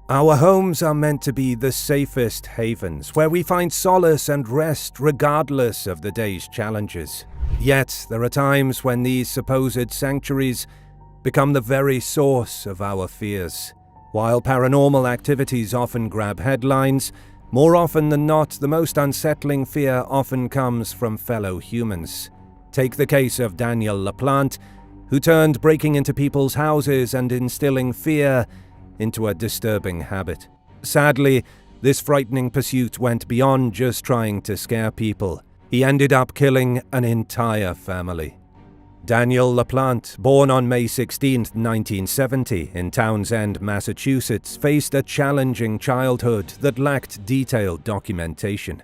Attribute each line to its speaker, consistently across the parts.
Speaker 1: Our homes are meant to be the safest havens, where we find solace and rest regardless of the day's challenges. Yet, there are times when these supposed sanctuaries become the very source of our fears. While paranormal activities often grab headlines, more often than not, the most unsettling fear often comes from fellow humans. Take the case of Daniel LaPlante, who turned breaking into people's houses and instilling fear into a disturbing habit. Sadly, this frightening pursuit went beyond just trying to scare people. He ended up killing an entire family. Daniel LaPlante, born on May 16, 1970, in Townsend, Massachusetts, faced a challenging childhood that lacked detailed documentation.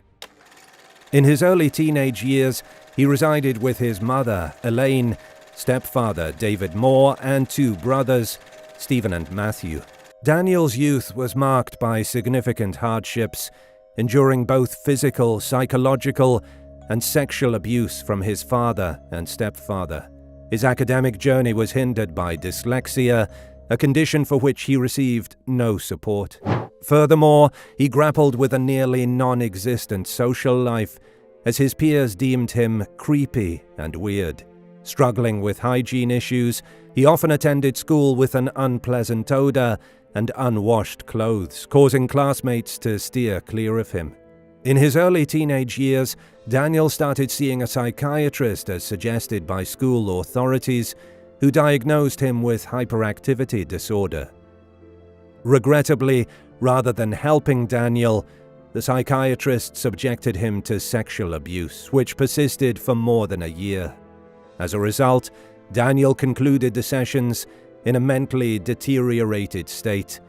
Speaker 1: In his early teenage years, he resided with his mother, Elaine, stepfather, David Moore, and two brothers, Stephen and Matthew. Daniel's youth was marked by significant hardships, enduring both physical, psychological, and sexual abuse from his father and stepfather. His academic journey was hindered by dyslexia, a condition for which he received no support. Furthermore, he grappled with a nearly non-existent social life, as his peers deemed him creepy and weird. Struggling with hygiene issues, he often attended school with an unpleasant odor and unwashed clothes, causing classmates to steer clear of him. In his early teenage years, Daniel started seeing a psychiatrist as suggested by school authorities, who diagnosed him with hyperactivity disorder. Regrettably, rather than helping Daniel, the psychiatrist subjected him to sexual abuse, which persisted for more than a year. As a result, Daniel concluded the sessions in a mentally deteriorated state,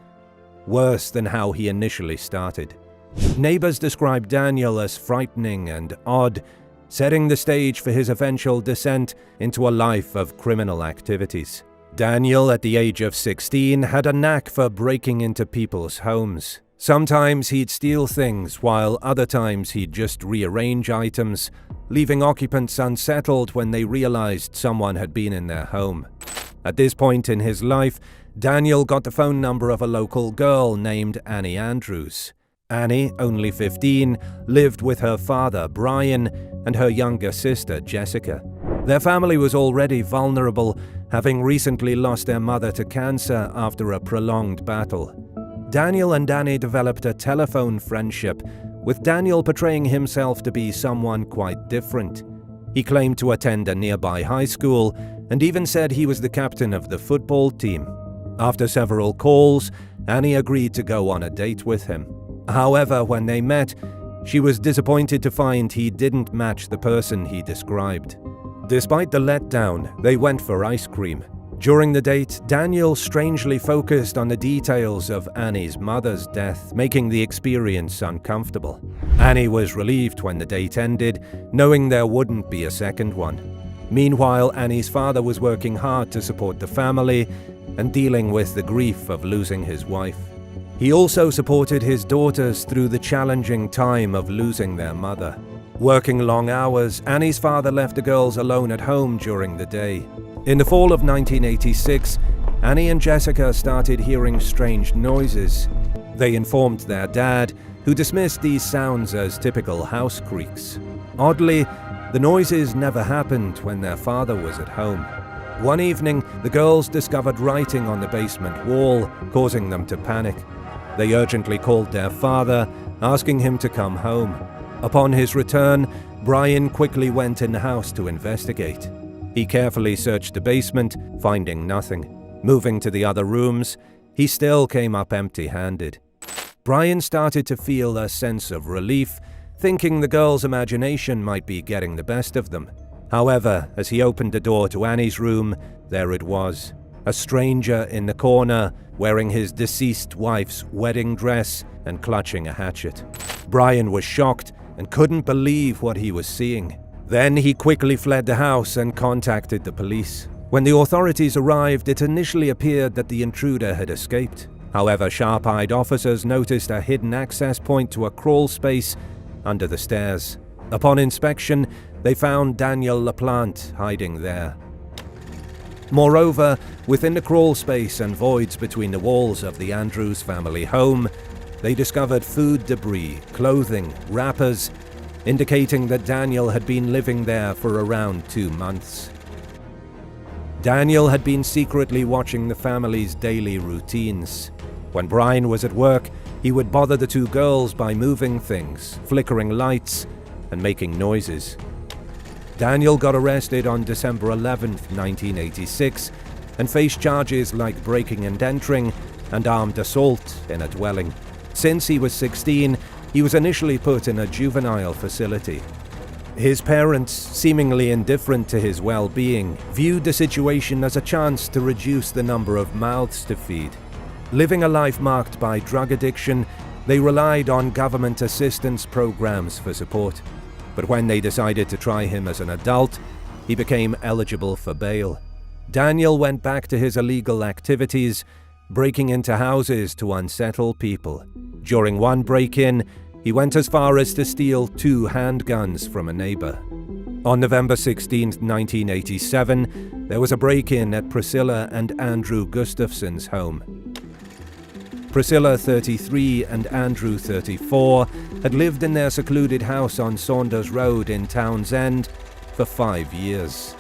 Speaker 1: worse than how he initially started. Neighbors described Daniel as frightening and odd, setting the stage for his eventual descent into a life of criminal activities. Daniel, at the age of 16, had a knack for breaking into people's homes. Sometimes he'd steal things, while other times he'd just rearrange items, leaving occupants unsettled when they realized someone had been in their home. At this point in his life, Daniel got the phone number of a local girl named Annie Andrews. Annie, only 15, lived with her father, Brian, and her younger sister, Jessica. Their family was already vulnerable, having recently lost their mother to cancer after a prolonged battle. Daniel and Annie developed a telephone friendship, with Daniel portraying himself to be someone quite different. He claimed to attend a nearby high school and even said he was the captain of the football team. After several calls, Annie agreed to go on a date with him. However, when they met, she was disappointed to find he didn't match the person he described. Despite the letdown, they went for ice cream. During the date, Daniel strangely focused on the details of Annie's mother's death, making the experience uncomfortable. Annie was relieved when the date ended, knowing there wouldn't be a second one. Meanwhile, Annie's father was working hard to support the family and dealing with the grief of losing his wife. He also supported his daughters through the challenging time of losing their mother. Working long hours, Annie's father left the girls alone at home during the day. In the fall of 1986, Annie and Jessica started hearing strange noises. They informed their dad, who dismissed these sounds as typical house creaks. Oddly, the noises never happened when their father was at home. One evening, the girls discovered writing on the basement wall, causing them to panic. They urgently called their father, asking him to come home. Upon his return, Brian quickly went in the house to investigate. He carefully searched the basement, finding nothing. Moving to the other rooms, he still came up empty-handed. Brian started to feel a sense of relief, thinking the girls' imagination might be getting the best of them. However, as he opened the door to Annie's room, there it was. A stranger in the corner, wearing his deceased wife's wedding dress and clutching a hatchet. Brian was shocked and couldn't believe what he was seeing. Then he quickly fled the house and contacted the police. When the authorities arrived, it initially appeared that the intruder had escaped. However, sharp-eyed officers noticed a hidden access point to a crawl space under the stairs. Upon inspection, they found Daniel LaPlante hiding there. Moreover, within the crawl space and voids between the walls of the Andrews family home, they discovered food debris, clothing, wrappers, indicating that Daniel had been living there for around 2 months. Daniel had been secretly watching the family's daily routines. When Brian was at work, he would bother the two girls by moving things, flickering lights, and making noises. Daniel got arrested on December 11, 1986, and faced charges like breaking and entering and armed assault in a dwelling. Since he was 16, he was initially put in a juvenile facility. His parents, seemingly indifferent to his well-being, viewed the situation as a chance to reduce the number of mouths to feed. Living a life marked by drug addiction, they relied on government assistance programs for support. But when they decided to try him as an adult, he became eligible for bail. Daniel went back to his illegal activities, breaking into houses to unsettle people. During one break-in, he went as far as to steal 2 handguns from a neighbor. On November 16, 1987, there was a break-in at Priscilla and Andrew Gustafson's home. Priscilla, 33, and Andrew, 34, had lived in their secluded house on Saunders Road in Townsend for 5 years.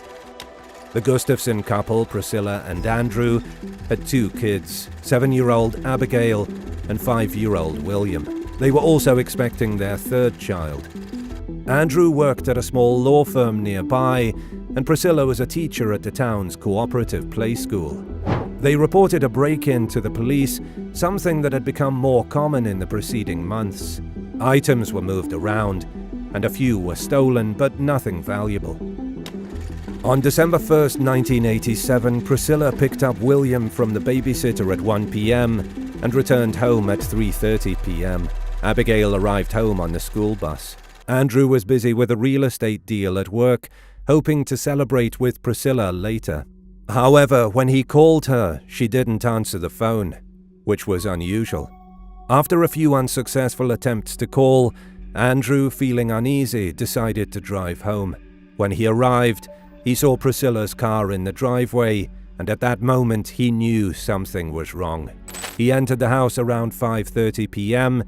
Speaker 1: The Gustafson couple, Priscilla and Andrew, had 2 kids, 7-year-old Abigail and 5-year-old William. They were also expecting their 3rd child. Andrew worked at a small law firm nearby, and Priscilla was a teacher at the town's cooperative play school. They reported a break-in to the police, something that had become more common in the preceding months. Items were moved around, and a few were stolen, but nothing valuable. On December 1st, 1987, Priscilla picked up William from the babysitter at 1 p.m. and returned home at 3:30 p.m. Abigail arrived home on the school bus. Andrew was busy with a real estate deal at work, hoping to celebrate with Priscilla later. However, when he called her, she didn't answer the phone, which was unusual. After a few unsuccessful attempts to call, Andrew, feeling uneasy, decided to drive home. When he arrived, he saw Priscilla's car in the driveway, and at that moment he knew something was wrong. He entered the house around 5:30 p.m.,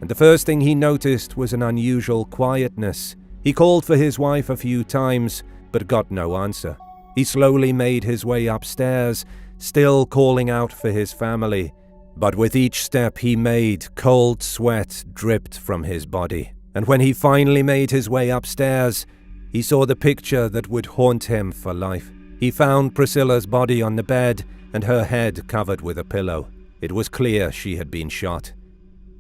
Speaker 1: and the first thing he noticed was an unusual quietness. He called for his wife a few times, but got no answer. He slowly made his way upstairs, still calling out for his family. But with each step he made, cold sweat dripped from his body. And when he finally made his way upstairs, he saw the picture that would haunt him for life. He found Priscilla's body on the bed and her head covered with a pillow. It was clear she had been shot.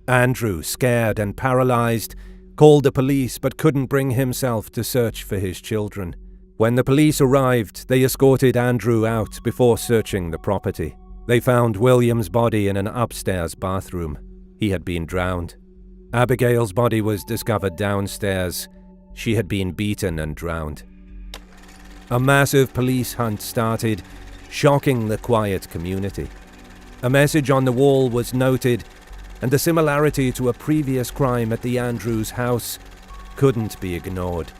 Speaker 1: Andrew, scared and paralyzed, called the police but couldn't bring himself to search for his children. When the police arrived, they escorted Andrew out before searching the property. They found William's body in an upstairs bathroom. He had been drowned. Abigail's body was discovered downstairs. She had been beaten and drowned. A massive police hunt started, shocking the quiet community. A message on the wall was noted, and the similarity to a previous crime at the Andrews house couldn't be ignored.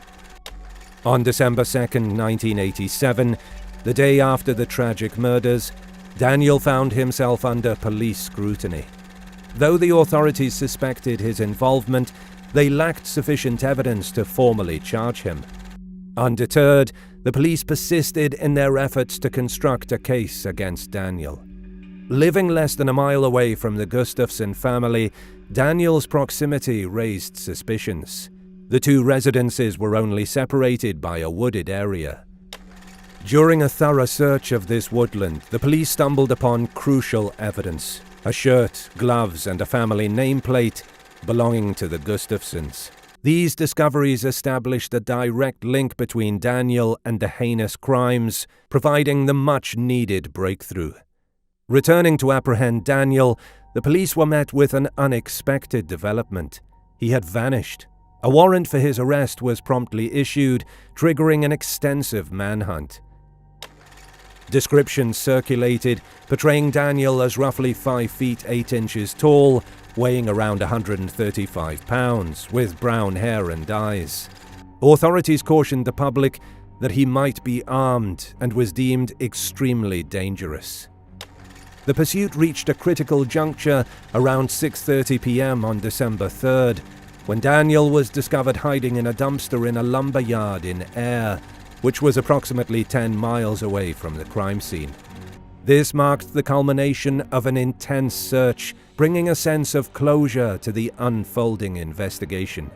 Speaker 1: On December 2nd, 1987, the day after the tragic murders, Daniel found himself under police scrutiny. Though the authorities suspected his involvement, they lacked sufficient evidence to formally charge him. Undeterred, the police persisted in their efforts to construct a case against Daniel. Living less than a mile away from the Gustafson family, Daniel's proximity raised suspicions. The 2 residences were only separated by a wooded area. During a thorough search of this woodland, the police stumbled upon crucial evidence: a shirt, gloves, and a family nameplate belonging to the Gustafsons. These discoveries established a direct link between Daniel and the heinous crimes, providing the much-needed breakthrough. Returning to apprehend Daniel, the police were met with an unexpected development. He had vanished. A warrant for his arrest was promptly issued, triggering an extensive manhunt. Descriptions circulated, portraying Daniel as roughly 5 feet 8 inches tall, weighing around 135 pounds, with brown hair and eyes. Authorities cautioned the public that he might be armed and was deemed extremely dangerous. The pursuit reached a critical juncture around 6:30 p.m. on December 3rd, when Daniel was discovered hiding in a dumpster in a lumber yard in Ayr, which was approximately 10 miles away from the crime scene. This marked the culmination of an intense search, bringing a sense of closure to the unfolding investigation.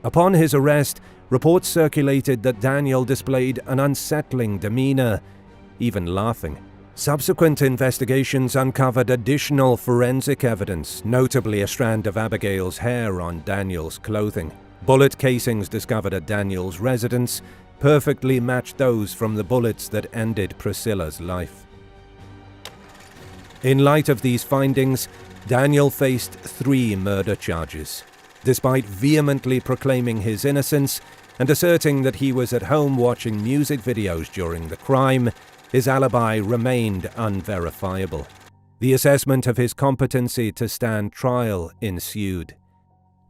Speaker 1: Upon his arrest, reports circulated that Daniel displayed an unsettling demeanor, even laughing. Subsequent investigations uncovered additional forensic evidence, notably a strand of Abigail's hair on Daniel's clothing. Bullet casings discovered at Daniel's residence perfectly matched those from the bullets that ended Priscilla's life. In light of these findings, Daniel faced 3 murder charges. Despite vehemently proclaiming his innocence and asserting that he was at home watching music videos during the crime, his alibi remained unverifiable. The assessment of his competency to stand trial ensued.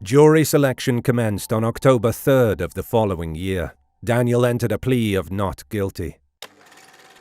Speaker 1: Jury selection commenced on October 3rd of the following year. Daniel entered a plea of not guilty.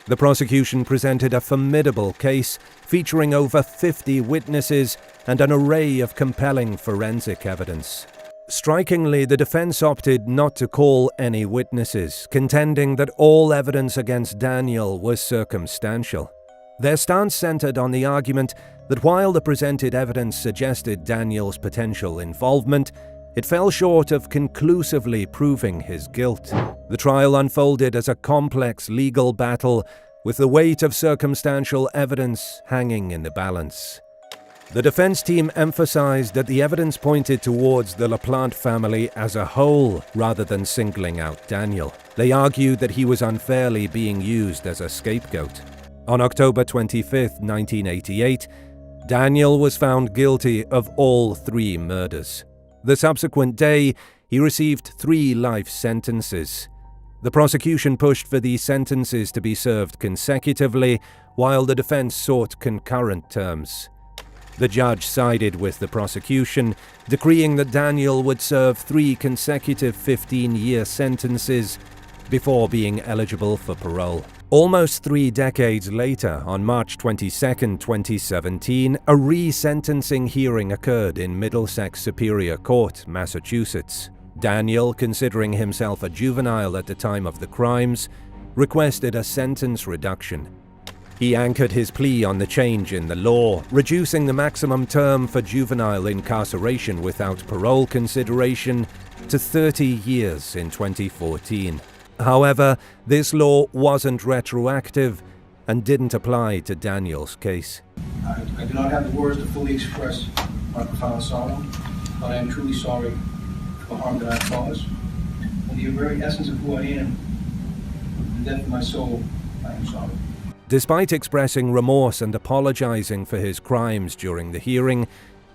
Speaker 1: The prosecution presented a formidable case featuring over 50 witnesses and an array of compelling forensic evidence. Strikingly, the defense opted not to call any witnesses, contending that all evidence against Daniel was circumstantial. Their stance centered on the argument that while the presented evidence suggested Daniel's potential involvement, it fell short of conclusively proving his guilt. The trial unfolded as a complex legal battle, with the weight of circumstantial evidence hanging in the balance. The defense team emphasized that the evidence pointed towards the LaPlante family as a whole rather than singling out Daniel. They argued that he was unfairly being used as a scapegoat. On October 25, 1988, Daniel was found guilty of all 3 murders. The subsequent day, he received 3 life sentences. The prosecution pushed for these sentences to be served consecutively, while the defense sought concurrent terms. The judge sided with the prosecution, decreeing that Daniel would serve 3 consecutive 15-year sentences before being eligible for parole. Almost 3 decades later, on March 22, 2017, a re-sentencing hearing occurred in Middlesex Superior Court, Massachusetts. Daniel, considering himself a juvenile at the time of the crimes, requested a sentence reduction. He anchored his plea on the change in the law, reducing the maximum term for juvenile incarceration without parole consideration to 30 years in 2014. However, this law wasn't retroactive and didn't apply to Daniel's case.
Speaker 2: I do not have the words to fully express my profound sorrow, but I am truly sorry for the harm that I have caused. In the very essence of who I am, the depth of my soul, I am sorry.
Speaker 1: Despite expressing remorse and apologizing for his crimes during the hearing,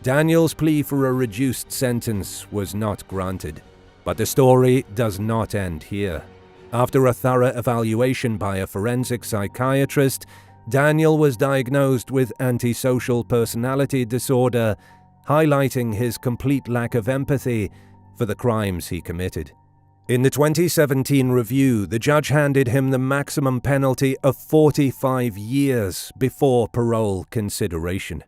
Speaker 1: Daniel's plea for a reduced sentence was not granted. But the story does not end here. After a thorough evaluation by a forensic psychiatrist, Daniel was diagnosed with antisocial personality disorder, highlighting his complete lack of empathy for the crimes he committed. In the 2017 review, the judge handed him the maximum penalty of 45 years before parole consideration.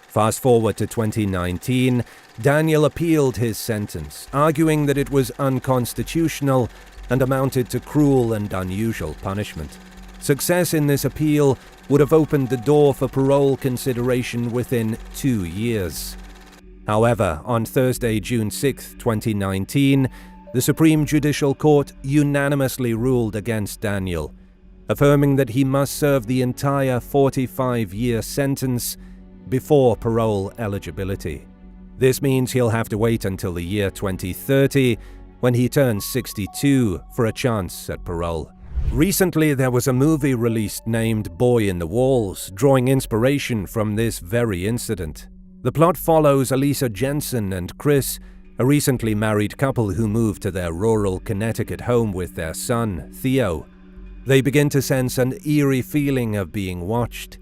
Speaker 1: Fast forward to 2019, Daniel appealed his sentence, arguing that it was unconstitutional and amounted to cruel and unusual punishment. Success in this appeal would have opened the door for parole consideration within 2 years. However, on Thursday, June 6, 2019, the Supreme Judicial Court unanimously ruled against Daniel, affirming that he must serve the entire 45-year sentence before parole eligibility. This means he'll have to wait until the year 2030, when he turns 62, for a chance at parole. Recently, there was a movie released named Boy in the Walls, drawing inspiration from this very incident. The plot follows Elisa Jensen and Chris, a recently married couple who moved to their rural Connecticut home with their son, Theo. They begin to sense an eerie feeling of being watched.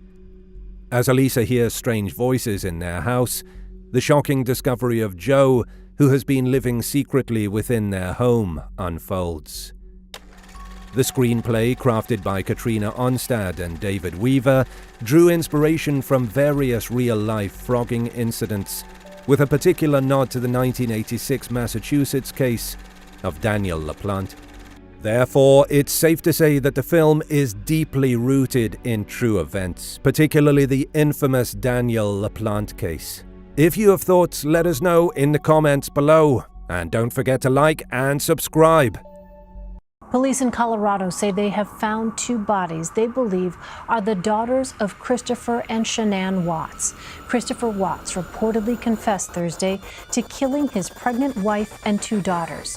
Speaker 1: As Elisa hears strange voices in their house, the shocking discovery of Joe, who has been living secretly within their home, unfolds. The screenplay, crafted by Katrina Onstad and David Weaver, drew inspiration from various real-life frogging incidents, with a particular nod to the 1986 Massachusetts case of Daniel LaPlante. Therefore, it's safe to say that the film is deeply rooted in true events, particularly the infamous Daniel LaPlante case. If you have thoughts, let us know in the comments below, and don't forget to like and subscribe.
Speaker 3: Police in Colorado say they have found two bodies they believe are the daughters of Christopher and Shanann Watts. Christopher Watts reportedly confessed Thursday to killing his pregnant wife and two daughters.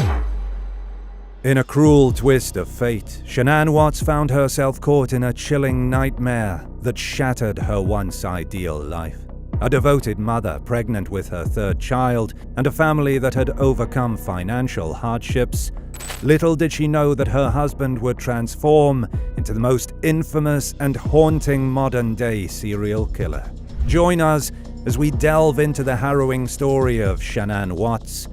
Speaker 1: In a cruel twist of fate, Shanann Watts found herself caught in a chilling nightmare that shattered her once ideal life. A devoted mother pregnant with her third child and a family that had overcome financial hardships, little did she know that her husband would transform into the most infamous and haunting modern-day serial killer. Join us as we delve into the harrowing story of Shanann Watts,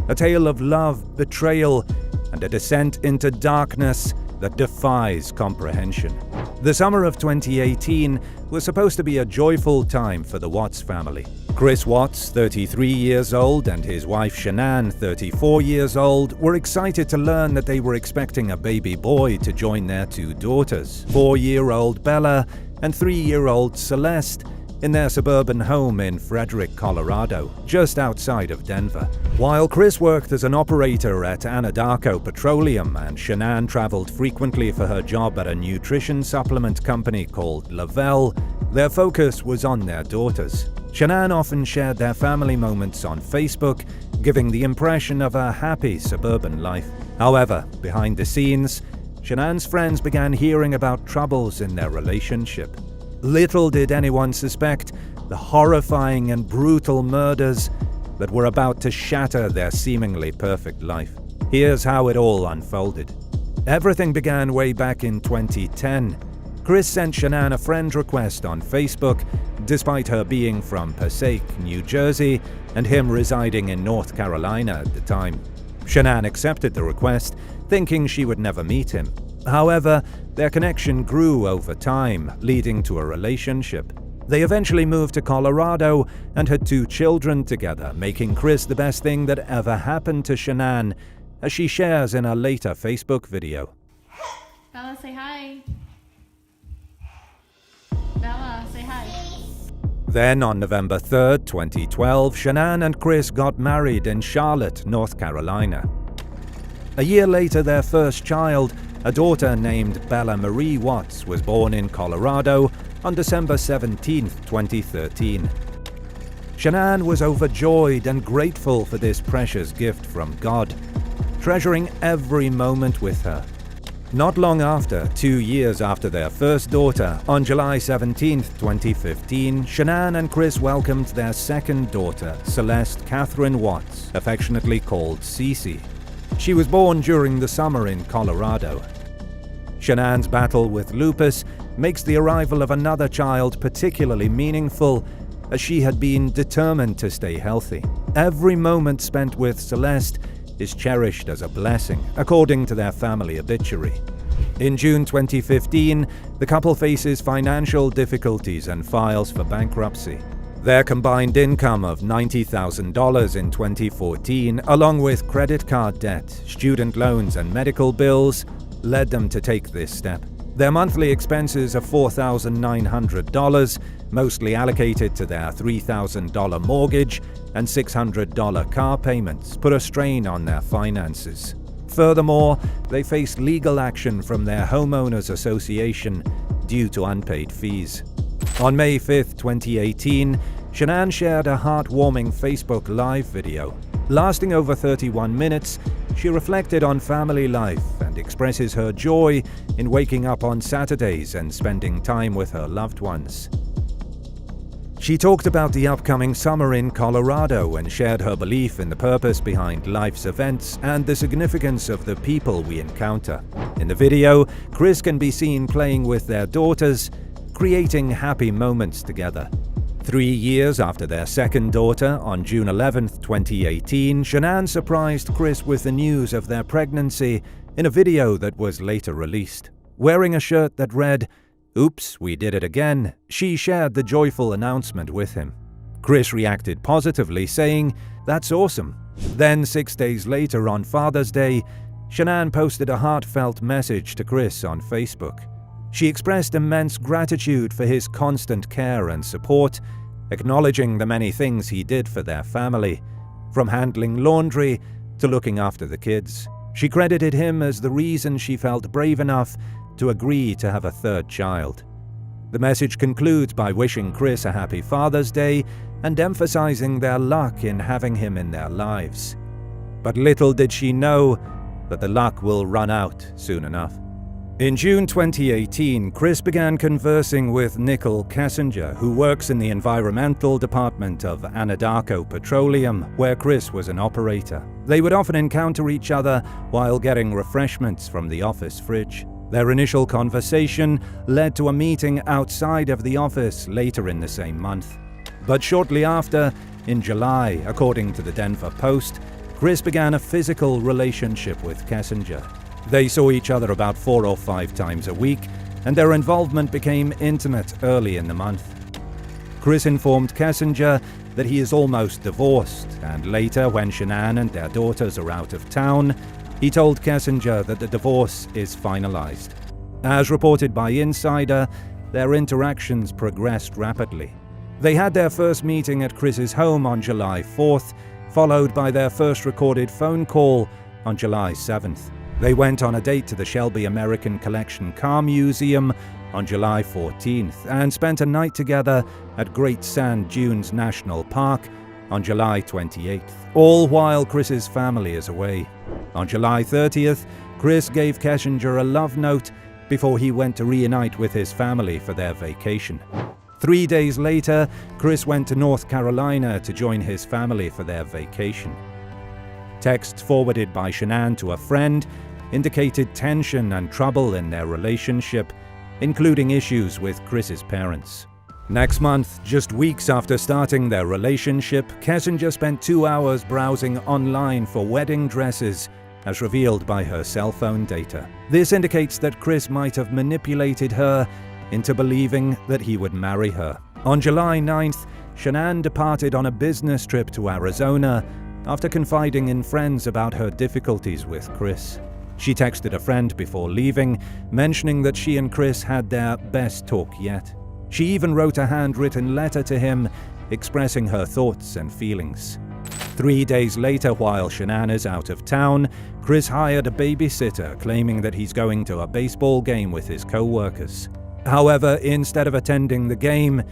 Speaker 1: a tale of love, betrayal, and a descent into darkness that defies comprehension. The summer of 2018 was supposed to be a joyful time for the Watts family. Chris Watts, 33 years old, and his wife Shanann, 34 years old, were excited to learn that they were expecting a baby boy to join their two daughters, 4-year-old Bella and 3-year-old Celeste, in their suburban home in Frederick, Colorado, just outside of Denver. While Chris worked as an operator at Anadarko Petroleum and Shanann traveled frequently for her job at a nutrition supplement company called Lavelle, their focus was on their daughters. Shanann often shared their family moments on Facebook, giving the impression of a happy suburban life. However, behind the scenes, Shanann's friends began hearing about troubles in their relationship. Little did anyone suspect the horrifying and brutal murders that were about to shatter their seemingly perfect life. Here's how it all unfolded. Everything began way back in 2010. Chris sent Shanann a friend request on Facebook, despite her being from Passaic, New Jersey, and him residing in North Carolina at the time. Shanann accepted the request, thinking she would never meet him. However, their connection grew over time, leading to a relationship. They eventually moved to Colorado and had 2 children together, making Chris the best thing that ever happened to Shanann, as she shares in a later Facebook video.
Speaker 4: Bella, say hi. Bella, say hi.
Speaker 1: Then on November 3rd, 2012, Shanann and Chris got married in Charlotte, North Carolina. A year later, their first child, a daughter named Bella Marie Watts, was born in Colorado on December 17, 2013. Shanann was overjoyed and grateful for this precious gift from God, treasuring every moment with her. Not long after, 2 years after their first daughter, on July 17, 2015, Shanann and Chris welcomed their second daughter, Celeste Catherine Watts, affectionately called Cece. She was born during the summer in Colorado. Shanann's battle with lupus makes the arrival of another child particularly meaningful, as she had been determined to stay healthy. Every moment spent with Celeste is cherished as a blessing, according to their family obituary. In June 2015, the couple faces financial difficulties and files for bankruptcy. Their combined income of $90,000 in 2014, along with credit card debt, student loans, and medical bills, led them to take this step. Their monthly expenses of $4,900, mostly allocated to their $3,000 mortgage and $600 car payments, put a strain on their finances. Furthermore, they faced legal action from their homeowners association due to unpaid fees. On May 5, 2018, Shanann shared a heartwarming Facebook Live video. Lasting over 31 minutes, she reflected on family life and expresses her joy in waking up on Saturdays and spending time with her loved ones. She talked about the upcoming summer in Colorado and shared her belief in the purpose behind life's events and the significance of the people we encounter. In the video, Chris can be seen playing with their daughters, creating happy moments together. 3 years after their second daughter, on June 11, 2018, Shanann surprised Chris with the news of their pregnancy in a video that was later released. Wearing a shirt that read, "Oops, we did it again," she shared the joyful announcement with him. Chris reacted positively, saying, "That's awesome." Then 6 days later, on Father's Day, Shanann posted a heartfelt message to Chris on Facebook. She expressed immense gratitude for his constant care and support, acknowledging the many things he did for their family, from handling laundry to looking after the kids. She credited him as the reason she felt brave enough to agree to have a third child. The message concludes by wishing Chris a happy Father's Day and emphasizing their luck in having him in their lives. But little did she know that the luck will run out soon enough. In June 2018, Chris began conversing with Nicole Kessinger, who works in the environmental department of Anadarko Petroleum, where Chris was an operator. They would often encounter each other while getting refreshments from the office fridge. Their initial conversation led to a meeting outside of the office later in the same month. But shortly after, in July, according to the Denver Post, Chris began a physical relationship with Kessinger. They saw each other about 4 or 5 times a week, and their involvement became intimate early in the month. Chris informed Kessinger that he is almost divorced, and later, when Shanann and their daughters are out of town, he told Kessinger that the divorce is finalized. As reported by Insider, their interactions progressed rapidly. They had their first meeting at Chris's home on July 4th, followed by their first recorded phone call on July 7th. They went on a date to the Shelby American Collection Car Museum on July 14th and spent a night together at Great Sand Dunes National Park on July 28th, all while Chris's family is away. On July 30th, Chris gave Kessinger a love note before he went to reunite with his family for their vacation. 3 days later, Chris went to North Carolina to join his family for their vacation. Texts forwarded by Shanann to a friend indicated tension and trouble in their relationship, including issues with Chris's parents. Next month, just weeks after starting their relationship, Kessinger spent 2 hours browsing online for wedding dresses, as revealed by her cell phone data. This indicates that Chris might have manipulated her into believing that he would marry her. On July 9th, Shanann departed on a business trip to Arizona after confiding in friends about her difficulties with Chris. She texted a friend before leaving, mentioning that she and Chris had their best talk yet. She even wrote a handwritten letter to him, expressing her thoughts and feelings. 3 days later, while Shanann is out of town, Chris hired a babysitter, claiming that he's going to a baseball game with his co-workers. However, instead of attending the game,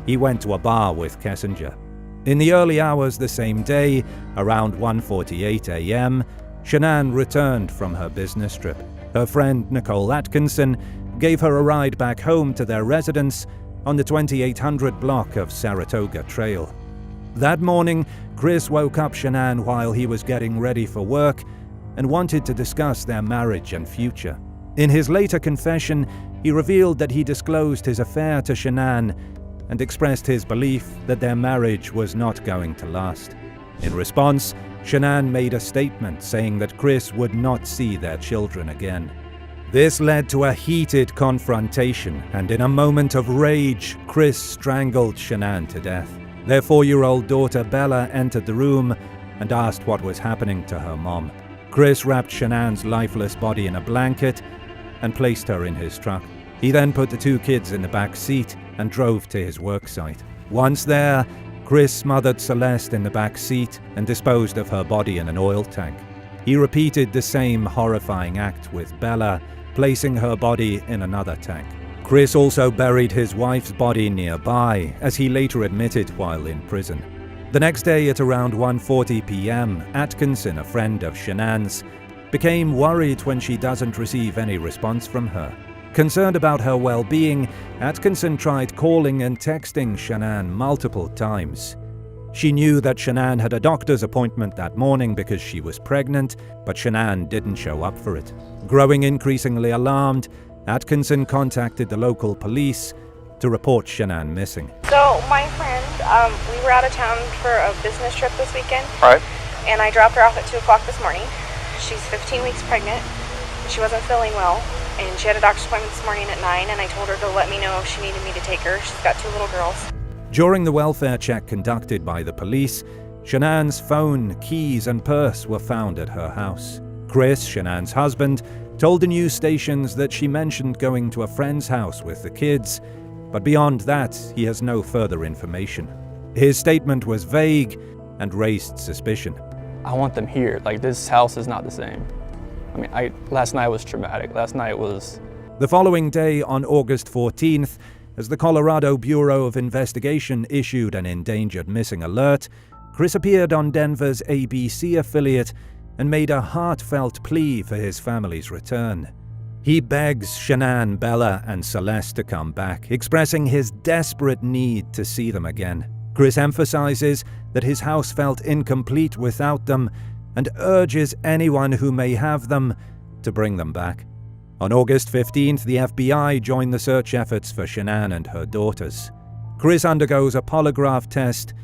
Speaker 1: he went to a bar with Kessinger. In the early hours the same day, around 1:48 a.m., Shanann returned from her business trip. Her friend Nicole Atkinson gave her a ride back home to their residence on the 2800 block of Saratoga Trail. That morning, Chris woke up Shanann while he was getting ready for work and wanted to discuss their marriage and future. In his later confession, he revealed that he disclosed his affair to Shanann and expressed his belief that their marriage was not going to last. In response, Shanann made a statement saying that Chris would not see their children again. This led to a heated confrontation, and in a moment of rage, Chris strangled Shanann to death. Their 4-year-old daughter Bella entered the room and asked what was happening to her mom. Chris wrapped Shanann's lifeless body in a blanket and placed her in his truck. He then put the 2 kids in the back seat and drove to his work site. Once there, Chris smothered Celeste in the back seat and disposed of her body in an oil tank. He repeated the same horrifying act with Bella, placing her body in another tank. Chris also buried his wife's body nearby, as he later admitted while in prison. The next day at around 1:40 p.m., Atkinson, a friend of Shanann's, became worried when she doesn't receive any response from her. Concerned about her well-being, Atkinson tried calling and texting Shanann multiple times. She knew that Shanann had a doctor's appointment that morning because she was pregnant, but Shanann didn't show up for it. Growing increasingly alarmed, Atkinson contacted the local police to report Shanann missing.
Speaker 5: So my friend, we were out of town for a business trip this weekend.
Speaker 6: All right.
Speaker 5: And I dropped her off at 2 o'clock this morning. She's 15 weeks pregnant. She wasn't feeling well, and she had a doctor's appointment this morning at 9, and I told her to let me know if she needed me to take her. She's got 2 little girls.
Speaker 1: During the welfare check conducted by the police, Shanann's phone, keys, and purse were found at her house. Chris, Shanann's husband, told the news stations that she mentioned going to a friend's house with the kids, but beyond that, he has no further information. His statement was vague and raised suspicion.
Speaker 6: I want them here. Like, this house is not the same. I mean, last night was traumatic. Last night was...
Speaker 1: The following day, on August 14th, as the Colorado Bureau of Investigation issued an endangered missing alert, Chris appeared on Denver's ABC affiliate and made a heartfelt plea for his family's return. He begs Shanann, Bella, and Celeste to come back, expressing his desperate need to see them again. Chris emphasizes that his house felt incomplete without them and urges anyone who may have them to bring them back. On August 15th, the FBI joined the search efforts for Shanann and her daughters. Chris undergoes a polygraph test,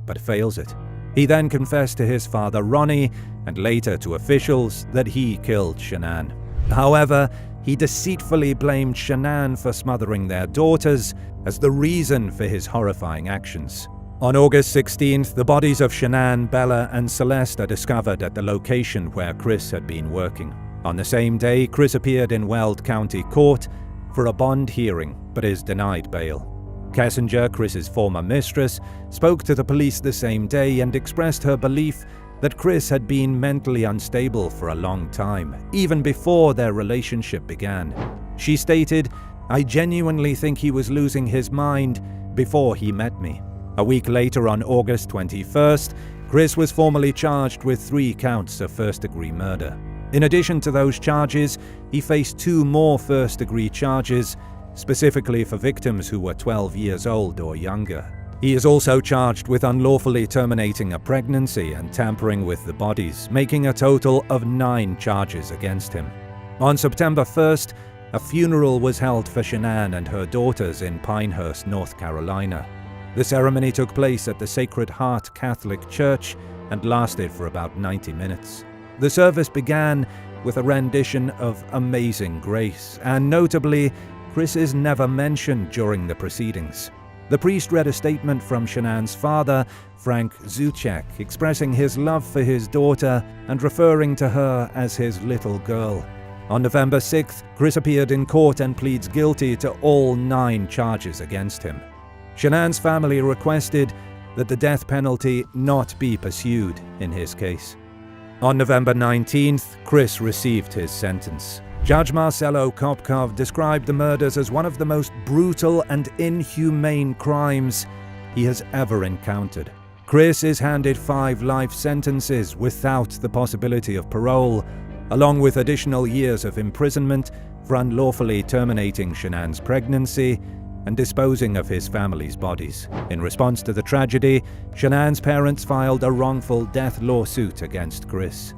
Speaker 1: but fails it. He then confessed to his father Ronnie, and later to officials, that he killed Shanann. However, he deceitfully blamed Shanann for smothering their daughters as the reason for his horrifying actions. On August 16th, the bodies of Shanann, Bella, and Celeste are discovered at the location where Chris had been working. On the same day, Chris appeared in Weld County Court for a bond hearing, but is denied bail. Kessinger, Chris's former mistress, spoke to the police the same day and expressed her belief that Chris had been mentally unstable for a long time, even before their relationship began. She stated, "I genuinely think he was losing his mind before he met me." A week later, on August 21st, Chris was formally charged with 3 counts of first-degree murder. In addition to those charges, he faced 2 more first-degree charges, specifically for victims who were 12 years old or younger. He is also charged with unlawfully terminating a pregnancy and tampering with the bodies, making a total of 9 charges against him. On September 1st, a funeral was held for Shanann and her daughters in Pinehurst, North Carolina. The ceremony took place at the Sacred Heart Catholic Church and lasted for about 90 minutes. The service began with a rendition of Amazing Grace, and notably, Chris is never mentioned during the proceedings. The priest read a statement from Shanann's father, Frank Zuchek, expressing his love for his daughter and referring to her as his little girl. On November 6th, Chris appeared in court and pleads guilty to all 9 charges against him. Shanann's family requested that the death penalty not be pursued in his case. On November 19th, Chris received his sentence. Judge Marcelo Kopkov described the murders as one of the most brutal and inhumane crimes he has ever encountered. Chris is handed 5 life sentences without the possibility of parole, along with additional years of imprisonment for unlawfully terminating Shanann's pregnancy and disposing of his family's bodies. In response to the tragedy, Shanann's parents filed a wrongful death lawsuit against Chris.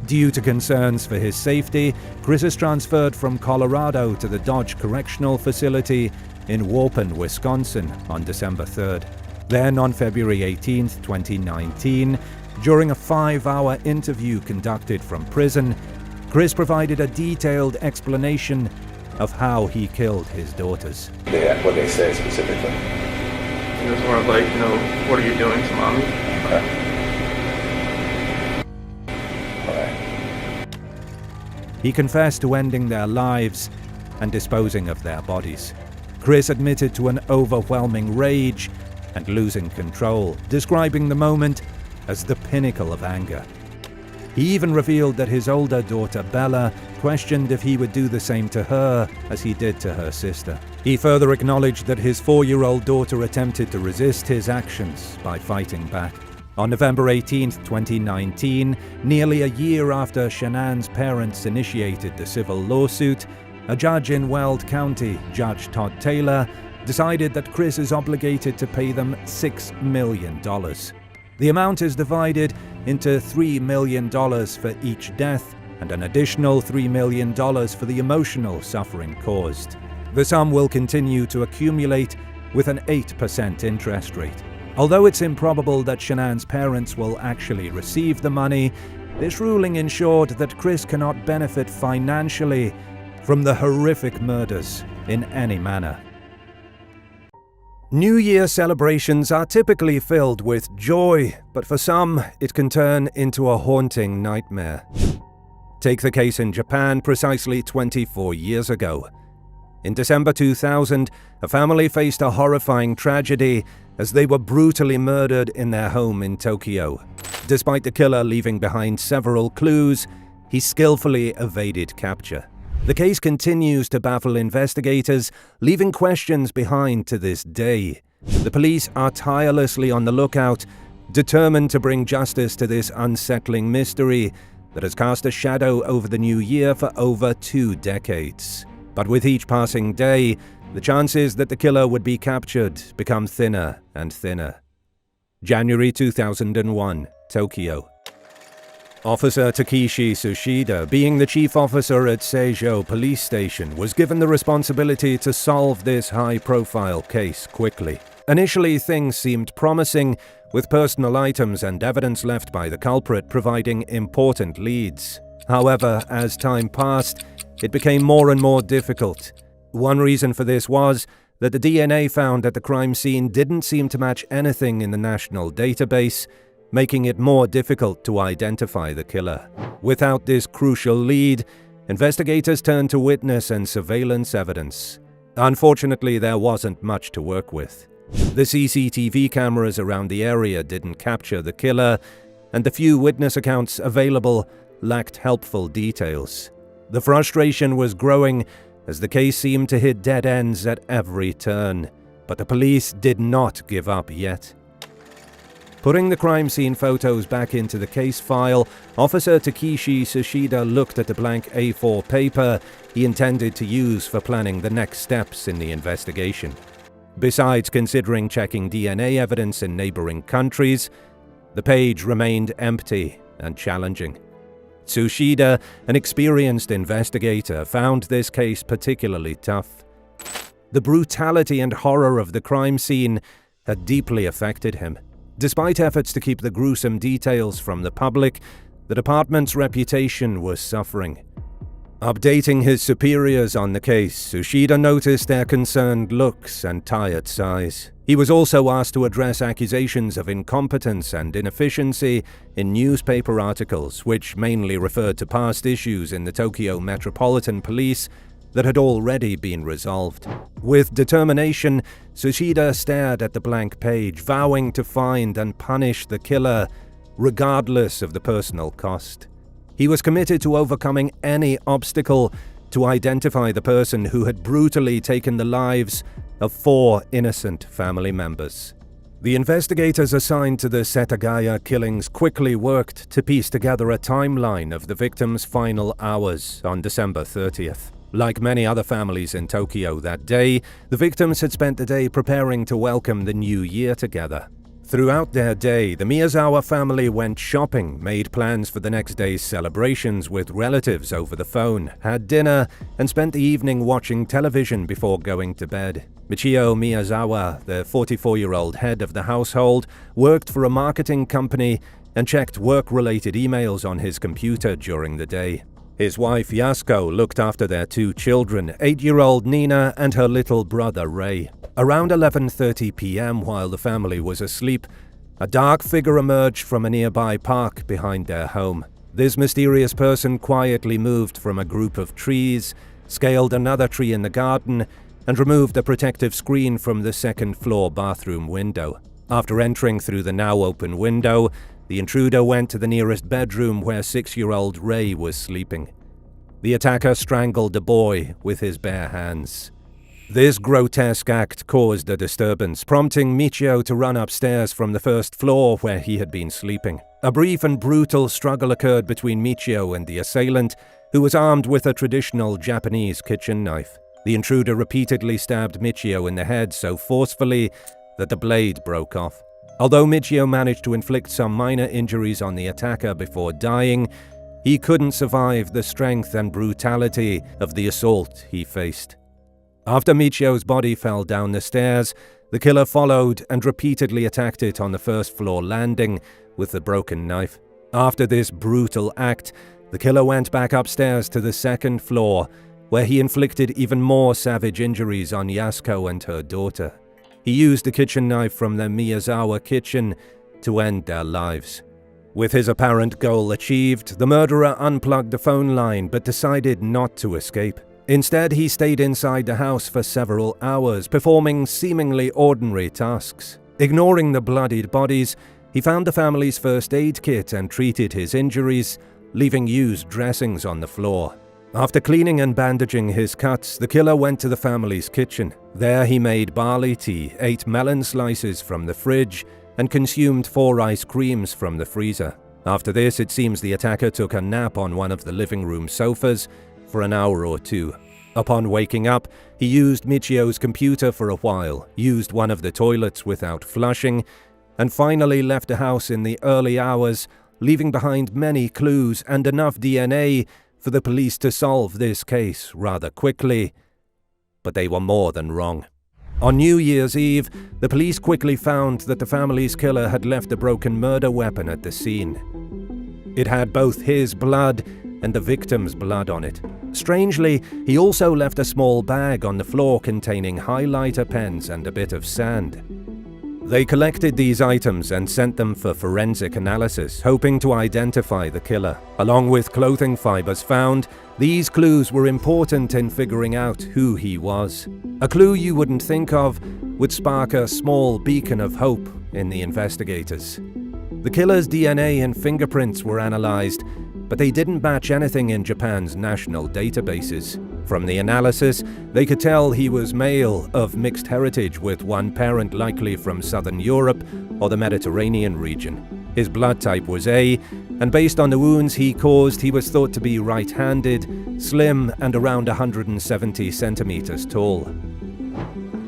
Speaker 1: Due to concerns for his safety, Chris is transferred from Colorado to the Dodge Correctional Facility in Waupun, Wisconsin on December 3rd. Then on February 18th, 2019, during a 5-hour interview conducted from prison, Chris provided a detailed explanation of how he killed his daughters.
Speaker 7: What they say specifically?
Speaker 6: It was more of like, what are you doing to mommy?
Speaker 7: Okay.
Speaker 1: He confessed to ending their lives and disposing of their bodies. Chris admitted to an overwhelming rage and losing control, describing the moment as the pinnacle of anger. He even revealed that his older daughter, Bella, questioned if he would do the same to her as he did to her sister. He further acknowledged that his 4-year-old daughter attempted to resist his actions by fighting back. On November 18, 2019, nearly a year after Shanann's parents initiated the civil lawsuit, a judge in Weld County, Judge Todd Taylor, decided that Chris is obligated to pay them $6 million. The amount is divided into $3 million for each death and an additional $3 million for the emotional suffering caused. The sum will continue to accumulate with an 8% interest rate. Although it's improbable that Shanann's parents will actually receive the money, This ruling ensured that Chris cannot benefit financially from the horrific murders in any manner. New Year celebrations are typically filled with joy, but for some, it can turn into a haunting nightmare. Take the case in Japan precisely 24 years ago. In December 2000, a family faced a horrifying tragedy as they were brutally murdered in their home in Tokyo. Despite the killer leaving behind several clues, he skillfully evaded capture. The case continues to baffle investigators, leaving questions behind to this day. The police are tirelessly on the lookout, determined to bring justice to this unsettling mystery that has cast a shadow over the new year for over 2 decades. But with each passing day, the chances that the killer would be captured become thinner and thinner. January 2001, Tokyo. Officer Takeshi Tsushida, being the chief officer at Seijo Police Station, was given the responsibility to solve this high-profile case quickly. Initially, things seemed promising, with personal items and evidence left by the culprit providing important leads. However, as time passed, it became more and more difficult. One reason for this was that the DNA found at the crime scene didn't seem to match anything in the national database, making it more difficult to identify the killer. Without this crucial lead, investigators turned to witness and surveillance evidence. Unfortunately, there wasn't much to work with. The CCTV cameras around the area didn't capture the killer, and the few witness accounts available lacked helpful details. The frustration was growing as the case seemed to hit dead ends at every turn, but the police did not give up yet. Putting the crime scene photos back into the case file, Officer Takeshi Tsushida looked at the blank A4 paper he intended to use for planning the next steps in the investigation. Besides considering checking DNA evidence in neighboring countries, the page remained empty and challenging. Tsushida, an experienced investigator, found this case particularly tough. The brutality and horror of the crime scene had deeply affected him. Despite efforts to keep the gruesome details from the public, the department's reputation was suffering. Updating his superiors on the case, Tsushida noticed their concerned looks and tired sighs. He was also asked to address accusations of incompetence and inefficiency in newspaper articles, which mainly referred to past issues in the Tokyo Metropolitan Police that had already been resolved. With determination, Tsushida stared at the blank page, vowing to find and punish the killer, regardless of the personal cost. He was committed to overcoming any obstacle to identify the person who had brutally taken the lives of 4 innocent family members. The investigators assigned to the Setagaya killings quickly worked to piece together a timeline of the victims' final hours on December 30th. Like many other families in Tokyo that day, the victims had spent the day preparing to welcome the new year together. Throughout their day, the Miyazawa family went shopping, made plans for the next day's celebrations with relatives over the phone, had dinner, and spent the evening watching television before going to bed. Michio Miyazawa, the 44-year-old head of the household, worked for a marketing company and checked work-related emails on his computer during the day. His wife Yasuko looked after their 2 children, 8-year-old Nina and her little brother Ray. Around 11:30 p.m., while the family was asleep, a dark figure emerged from a nearby park behind their home. This mysterious person quietly moved from a group of trees, scaled another tree in the garden, and removed a protective screen from the second-floor bathroom window. After entering through the now open window, the intruder went to the nearest bedroom where 6-year-old Ray was sleeping. The attacker strangled the boy with his bare hands. This grotesque act caused a disturbance, prompting Michio to run upstairs from the first floor where he had been sleeping. A brief and brutal struggle occurred between Michio and the assailant, who was armed with a traditional Japanese kitchen knife. The intruder repeatedly stabbed Michio in the head so forcefully that the blade broke off. Although Michio managed to inflict some minor injuries on the attacker before dying, he couldn't survive the strength and brutality of the assault he faced. After Michio's body fell down the stairs, the killer followed and repeatedly attacked it on the first-floor landing with the broken knife. After this brutal act, the killer went back upstairs to the second floor, where he inflicted even more savage injuries on Yasuko and her daughter. He used a kitchen knife from the Miyazawa kitchen to end their lives. With his apparent goal achieved, the murderer unplugged the phone line but decided not to escape. Instead, he stayed inside the house for several hours, performing seemingly ordinary tasks. Ignoring the bloodied bodies, he found the family's first aid kit and treated his injuries, leaving used dressings on the floor. After cleaning and bandaging his cuts, the killer went to the family's kitchen. There he made barley tea, ate melon slices from the fridge, and consumed 4 ice creams from the freezer. After this, it seems the attacker took a nap on one of the living room sofas for an hour or two. Upon waking up, he used Michio's computer for a while, used one of the toilets without flushing, and finally left the house in the early hours, leaving behind many clues and enough DNA for the police to solve this case rather quickly. But they were more than wrong. On New Year's Eve, the police quickly found that the family's killer had left a broken murder weapon at the scene. It had both his blood and the victim's blood on it. Strangely, he also left a small bag on the floor containing highlighter pens and a bit of sand. They collected these items and sent them for forensic analysis, hoping to identify the killer. Along with clothing fibers found, these clues were important in figuring out who he was. A clue you wouldn't think of would spark a small beacon of hope in the investigators. The killer's DNA and fingerprints were analyzed, but they didn't match anything in Japan's national databases. From the analysis, they could tell he was male, of mixed heritage, with one parent likely from southern Europe or the Mediterranean region. His blood type was A, and based on the wounds he caused, he was thought to be right-handed, slim, and around 170 centimeters tall.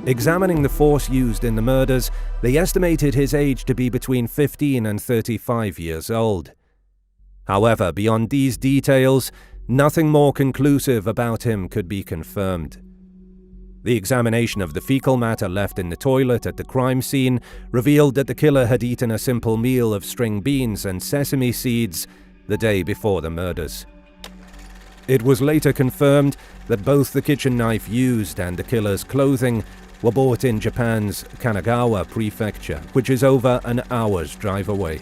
Speaker 1: Examining the force used in the murders, they estimated his age to be between 15 and 35 years old. However, beyond these details, nothing more conclusive about him could be confirmed. The examination of the fecal matter left in the toilet at the crime scene revealed that the killer had eaten a simple meal of string beans and sesame seeds the day before the murders. It was later confirmed that both the kitchen knife used and the killer's clothing were bought in Japan's Kanagawa prefecture, which is over an hour's drive away.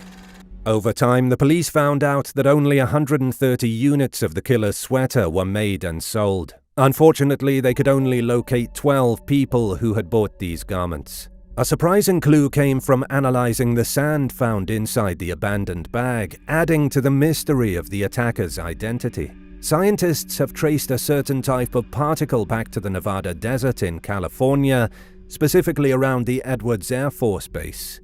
Speaker 1: Over time, the police found out that only 130 units of the killer's sweater were made and sold. Unfortunately, they could only locate 12 people who had bought these garments. A surprising clue came from analyzing the sand found inside the abandoned bag, adding to the mystery of the attacker's identity. Scientists have traced a certain type of particle back to the Nevada desert in California, specifically around the Edwards Air Force Base.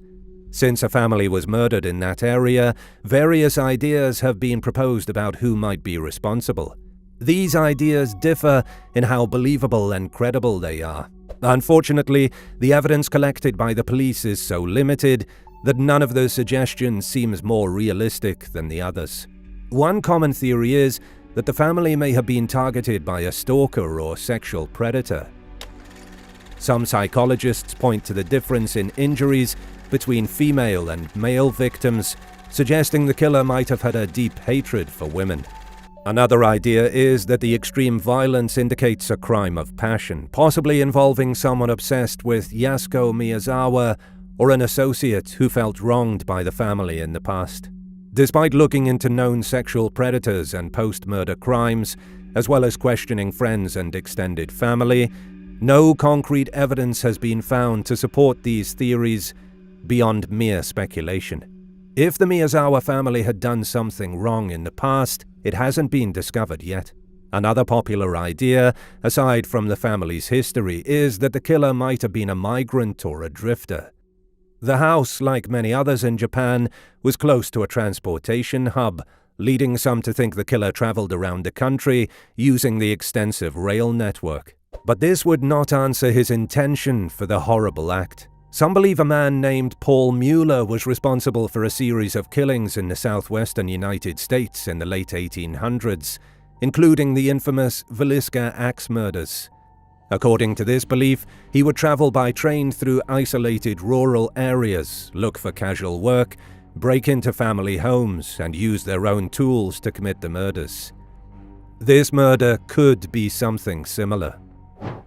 Speaker 1: Since a family was murdered in that area, various ideas have been proposed about who might be responsible. These ideas differ in how believable and credible they are. Unfortunately, the evidence collected by the police is so limited that none of the suggestions seems more realistic than the others. One common theory is that the family may have been targeted by a stalker or sexual predator. Some psychologists point to the difference in injuries between female and male victims, suggesting the killer might have had a deep hatred for women. Another idea is that the extreme violence indicates a crime of passion, possibly involving someone obsessed with Yasuko Miyazawa or an associate who felt wronged by the family in the past. Despite looking into known sexual predators and post-murder crimes, as well as questioning friends and extended family, no concrete evidence has been found to support these theories beyond mere speculation. If the Miyazawa family had done something wrong in the past, it hasn't been discovered yet. Another popular idea, aside from the family's history, is that the killer might have been a migrant or a drifter. The house, like many others in Japan, was close to a transportation hub, leading some to think the killer traveled around the country using the extensive rail network. But this would not answer his intention for the horrible act. Some believe a man named Paul Mueller was responsible for a series of killings in the southwestern United States in the late 1800s, including the infamous Villisca axe murders. According to this belief, he would travel by train through isolated rural areas, look for casual work, break into family homes, and use their own tools to commit the murders. This murder could be something similar.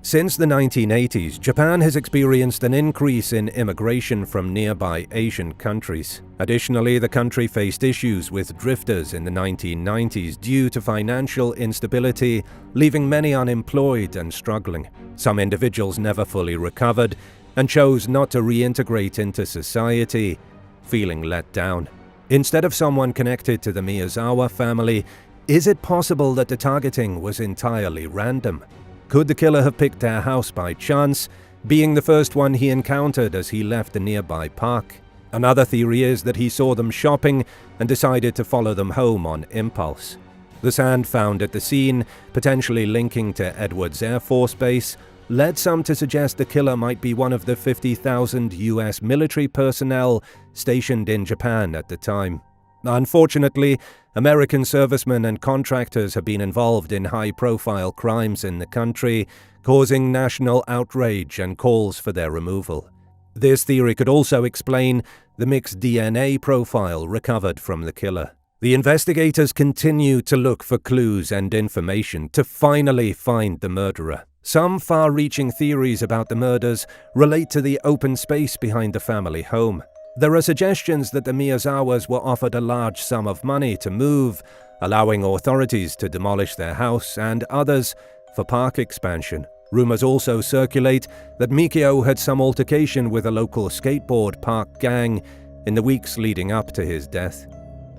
Speaker 1: Since the 1980s, Japan has experienced an increase in immigration from nearby Asian countries. Additionally, the country faced issues with drifters in the 1990s due to financial instability, leaving many unemployed and struggling. Some individuals never fully recovered and chose not to reintegrate into society, feeling let down. Instead of someone connected to the Miyazawa family, is it possible that the targeting was entirely random? Could the killer have picked their house by chance, being the first one he encountered as he left the nearby park? Another theory is that he saw them shopping and decided to follow them home on impulse. The sand found at the scene, potentially linking to Edwards Air Force Base, led some to suggest the killer might be one of the 50,000 US military personnel stationed in Japan at the time. Unfortunately, American servicemen and contractors have been involved in high-profile crimes in the country, causing national outrage and calls for their removal. This theory could also explain the mixed DNA profile recovered from the killer. The investigators continue to look for clues and information to finally find the murderer. Some far-reaching theories about the murders relate to the open space behind the family home. There are suggestions that the Miyazawas were offered a large sum of money to move, allowing authorities to demolish their house, and others for park expansion. Rumors also circulate that Mikio had some altercation with a local skateboard park gang in the weeks leading up to his death.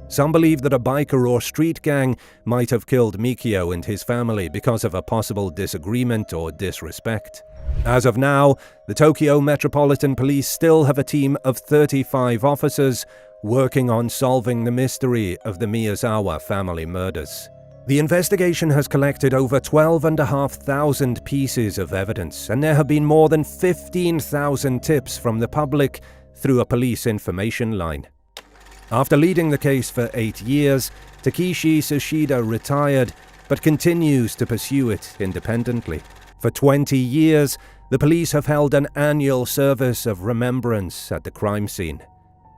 Speaker 1: Some believe that a biker or street gang might have killed Mikio and his family because of a possible disagreement or disrespect. As of now, the Tokyo Metropolitan Police still have a team of 35 officers working on solving the mystery of the Miyazawa family murders. The investigation has collected over 12,500 pieces of evidence, and there have been more than 15,000 tips from the public through a police information line. After leading the case for 8 years, Takeshi Sushida retired, but continues to pursue it independently. For 20 years, the police have held an annual service of remembrance at the crime scene.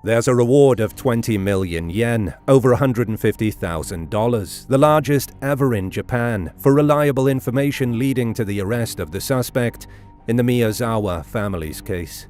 Speaker 1: There's a reward of 20 million yen, over $150,000, the largest ever in Japan, for reliable information leading to the arrest of the suspect in the Miyazawa family's case.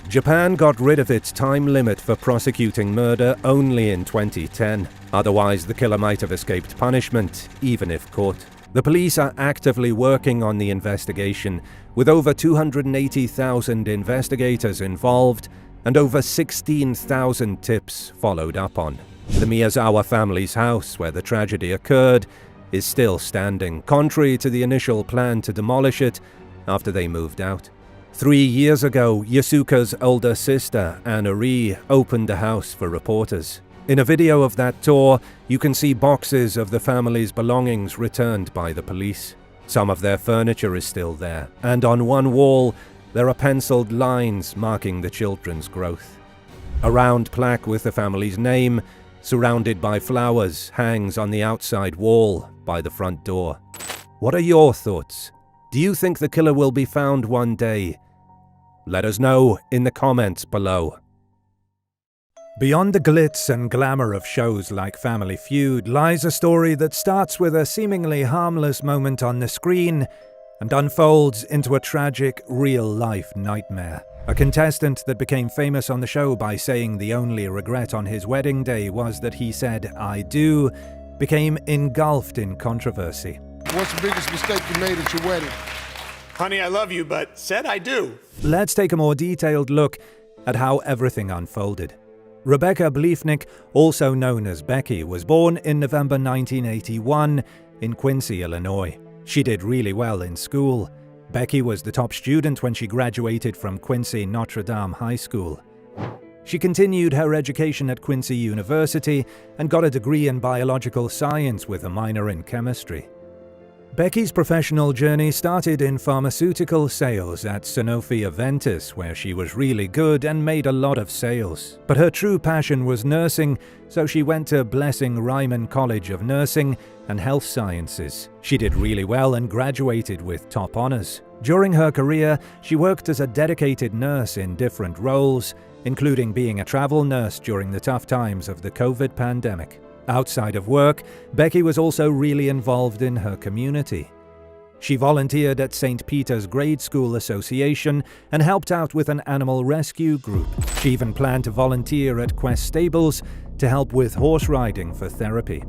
Speaker 1: Japan got rid of its time limit for prosecuting murder only in 2010. Otherwise, the killer might have escaped punishment, even if caught. The police are actively working on the investigation, with over 280,000 investigators involved and over 16,000 tips followed up on. The Miyazawa family's house, where the tragedy occurred, is still standing, contrary to the initial plan to demolish it after they moved out. 3 years ago, Yasuka's older sister, Anna-Rie, opened the house for reporters. In a video of that tour, you can see boxes of the family's belongings returned by the police. Some of their furniture is still there, and on one wall, there are penciled lines marking the children's growth. A round plaque with the family's name, surrounded by flowers, hangs on the outside wall by the front door. What are your thoughts? Do you think the killer will be found one day? Let us know in the comments below. Beyond the glitz and glamour of shows like Family Feud lies a story that starts with a seemingly harmless moment on the screen and unfolds into a tragic, real-life nightmare. A contestant that became famous on the show by saying the only regret on his wedding day was that he said, "I do," became engulfed in controversy.
Speaker 8: What's the biggest mistake you made at your wedding?
Speaker 9: Honey, I love you, but said I do.
Speaker 1: Let's take a more detailed look at how everything unfolded. Rebecca Bliefnick, also known as Becky, was born in November 1981 in Quincy, Illinois. She did really well in school. Becky was the top student when she graduated from Quincy Notre Dame High School. She continued her education at Quincy University and got a degree in biological science with a minor in chemistry. Becky's professional journey started in pharmaceutical sales at Sanofi Aventis, where she was really good and made a lot of sales. But her true passion was nursing, so she went to Blessing Ryman College of Nursing and Health Sciences. She did really well and graduated with top honors. During her career, she worked as a dedicated nurse in different roles, including being a travel nurse during the tough times of the COVID pandemic. Outside of work, Becky was also really involved in her community. She volunteered at St. Peter's Grade School Association and helped out with an animal rescue group. She even planned to volunteer at Quest Stables to help with horse riding for therapy.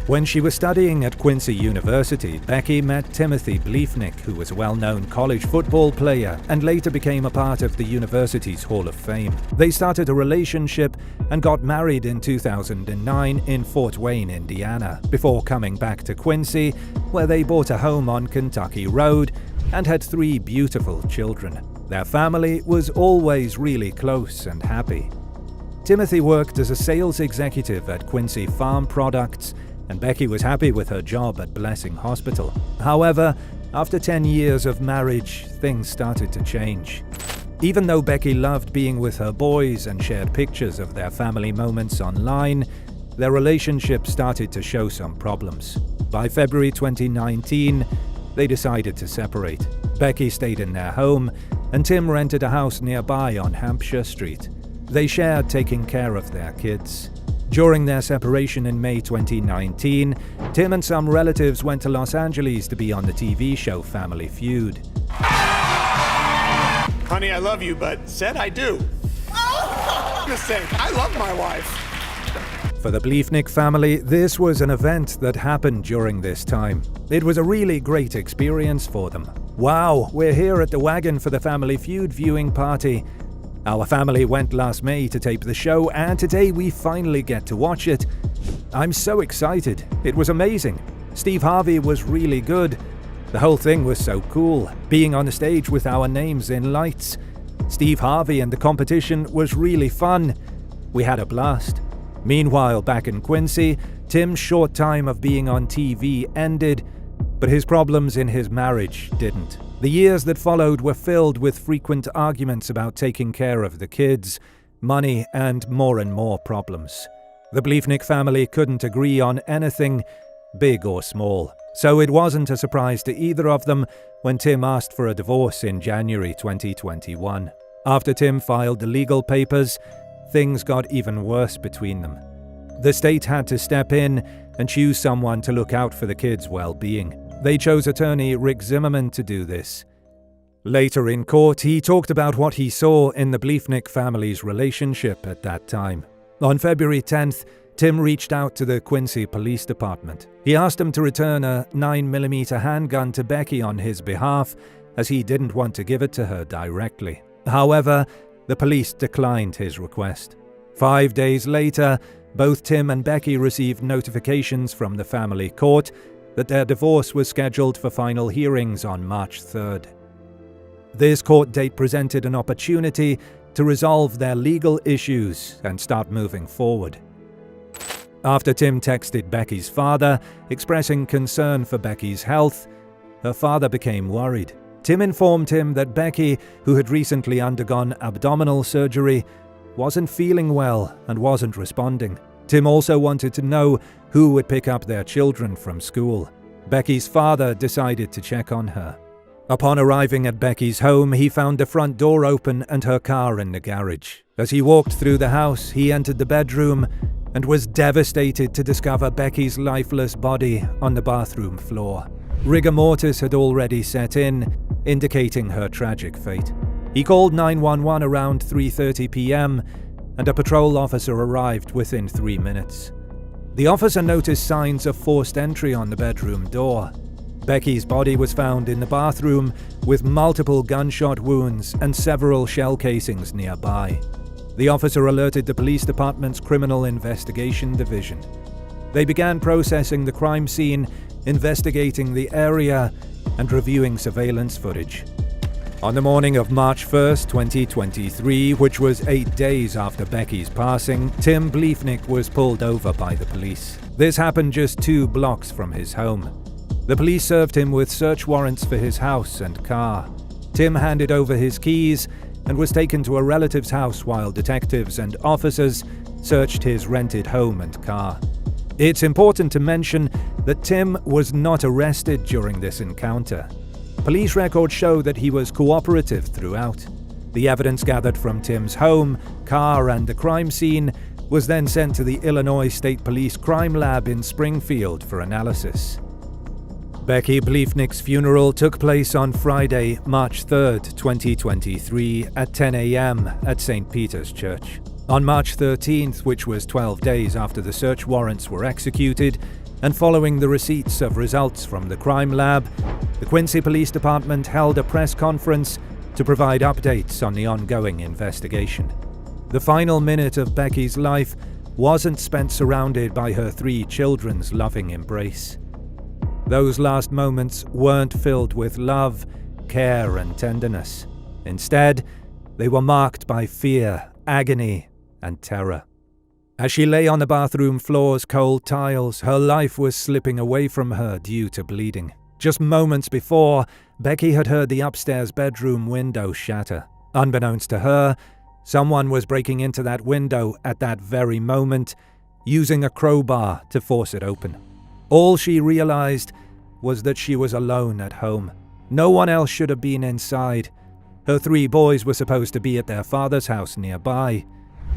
Speaker 1: When she was studying at Quincy University, Becky met Timothy Bleefnick, who was a well-known college football player and later became a part of the university's Hall of Fame. They started a relationship and got married in 2009 in Fort Wayne, Indiana, before coming back to Quincy, where they bought a home on Kentucky Road and had 3 beautiful children. Their family was always really close and happy. Timothy worked as a sales executive at Quincy Farm Products, and Becky was happy with her job at Blessing Hospital. However, after 10 years of marriage, things started to change. Even though Becky loved being with her boys and shared pictures of their family moments online, their relationship started to show some problems. By February 2019, they decided to separate. Becky stayed in their home, and Tim rented a house nearby on Hampshire Street. They shared taking care of their kids. During their separation in May 2019, Tim and some relatives went to Los Angeles to be on the TV show Family Feud.
Speaker 9: Honey, I love you, but said I do. For goodness sake, I love my wife.
Speaker 1: For the Bleefnick family, this was an event that happened during this time. It was a really great experience for them. Wow, we're here at the Wagon for the Family Feud viewing party. Our family went last May to tape the show, and today we finally get to watch it. I'm so excited. It was amazing. Steve Harvey was really good. The whole thing was so cool, being on the stage with our names in lights. Steve Harvey and the competition was really fun. We had a blast. Meanwhile, back in Quincy, Tim's short time of being on TV ended, but his problems in his marriage didn't. The years that followed were filled with frequent arguments about taking care of the kids, money, and more problems. The Bleefnick family couldn't agree on anything, big or small, so it wasn't a surprise to either of them when Tim asked for a divorce in January 2021. After Tim filed the legal papers, things got even worse between them. The state had to step in and choose someone to look out for the kids' well-being. They chose attorney Rick Zimmerman to do this. Later in court, he talked about what he saw in the Bleefnick family's relationship at that time. On February 10th, Tim reached out to the Quincy Police Department. He asked them to return a 9mm handgun to Becky on his behalf, as he didn't want to give it to her directly. However, the police declined his request. 5 days later, both Tim and Becky received notifications from the family court that their divorce was scheduled for final hearings on March 3rd. This court date presented an opportunity to resolve their legal issues and start moving forward. After Tim texted Becky's father, expressing concern for Becky's health, her father became worried. Tim informed him that Becky, who had recently undergone abdominal surgery, wasn't feeling well and wasn't responding. Tim also wanted to know who would pick up their children from school. Becky's father decided to check on her. Upon arriving at Becky's home, he found the front door open and her car in the garage. As he walked through the house, he entered the bedroom and was devastated to discover Becky's lifeless body on the bathroom floor. Rigor mortis had already set in, indicating her tragic fate. He called 911 around 3:30 p.m., and a patrol officer arrived within 3 minutes. The officer noticed signs of forced entry on the bedroom door. Becky's body was found in the bathroom with multiple gunshot wounds and several shell casings nearby. The officer alerted the police department's Criminal Investigation Division. They began processing the crime scene, investigating the area, and reviewing surveillance footage. On the morning of March 1st, 2023, which was 8 days after Becky's passing, Tim Bleefnick was pulled over by the police. This happened just 2 blocks from his home. The police served him with search warrants for his house and car. Tim handed over his keys and was taken to a relative's house while detectives and officers searched his rented home and car. It's important to mention that Tim was not arrested during this encounter. Police records show that he was cooperative throughout. The evidence gathered from Tim's home, car, and the crime scene was then sent to the Illinois State Police Crime Lab in Springfield for analysis. Becky Bliefnick's funeral took place on Friday, March 3, 2023 at 10 a.m. at St. Peter's Church. On March 13th, which was 12 days after the search warrants were executed, and following the receipts of results from the crime lab, the Quincy Police Department held a press conference to provide updates on the ongoing investigation. The final minute of Becky's life wasn't spent surrounded by her 3 children's loving embrace. Those last moments weren't filled with love, care, and tenderness. Instead, they were marked by fear, agony, and terror. As she lay on the bathroom floor's cold tiles, her life was slipping away from her due to bleeding. Just moments before, Becky had heard the upstairs bedroom window shatter. Unbeknownst to her, someone was breaking into that window at that very moment, using a crowbar to force it open. All she realized was that she was alone at home. No one else should have been inside. Her 3 boys were supposed to be at their father's house nearby.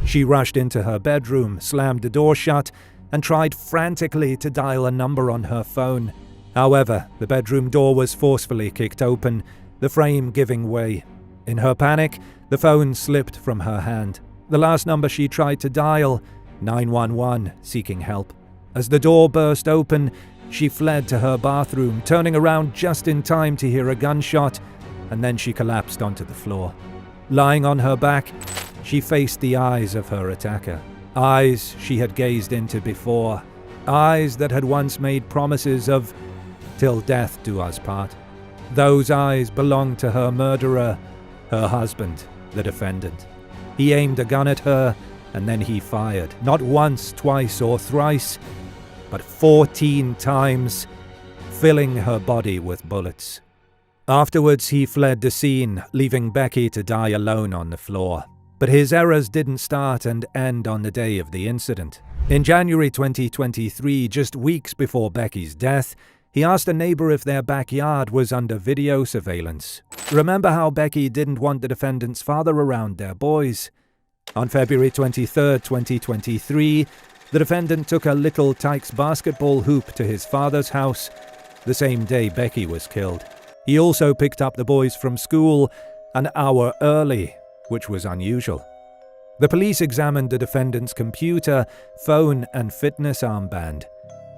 Speaker 1: She rushed into her bedroom, slammed the door shut, and tried frantically to dial a number on her phone. However, the bedroom door was forcefully kicked open, the frame giving way. In her panic, the phone slipped from her hand. The last number she tried to dial, 911, seeking help. As the door burst open, she fled to her bathroom, turning around just in time to hear a gunshot, and then she collapsed onto the floor. Lying on her back, she faced the eyes of her attacker. Eyes she had gazed into before. Eyes that had once made promises of "till death do us part." Those eyes belonged to her murderer, her husband, the defendant. He aimed a gun at her, and then he fired, not once, twice, or thrice, but 14 times, filling her body with bullets. Afterwards, he fled the scene, leaving Becky to die alone on the floor. But his errors didn't start and end on the day of the incident. In January 2023, just weeks before Becky's death, he asked a neighbor if their backyard was under video surveillance. Remember how Becky didn't want the defendant's father around their boys? On February 23, 2023, the defendant took a Little Tykes basketball hoop to his father's house, the same day Becky was killed. He also picked up the boys from school an hour early, which was unusual. The police examined the defendant's computer, phone, and fitness armband.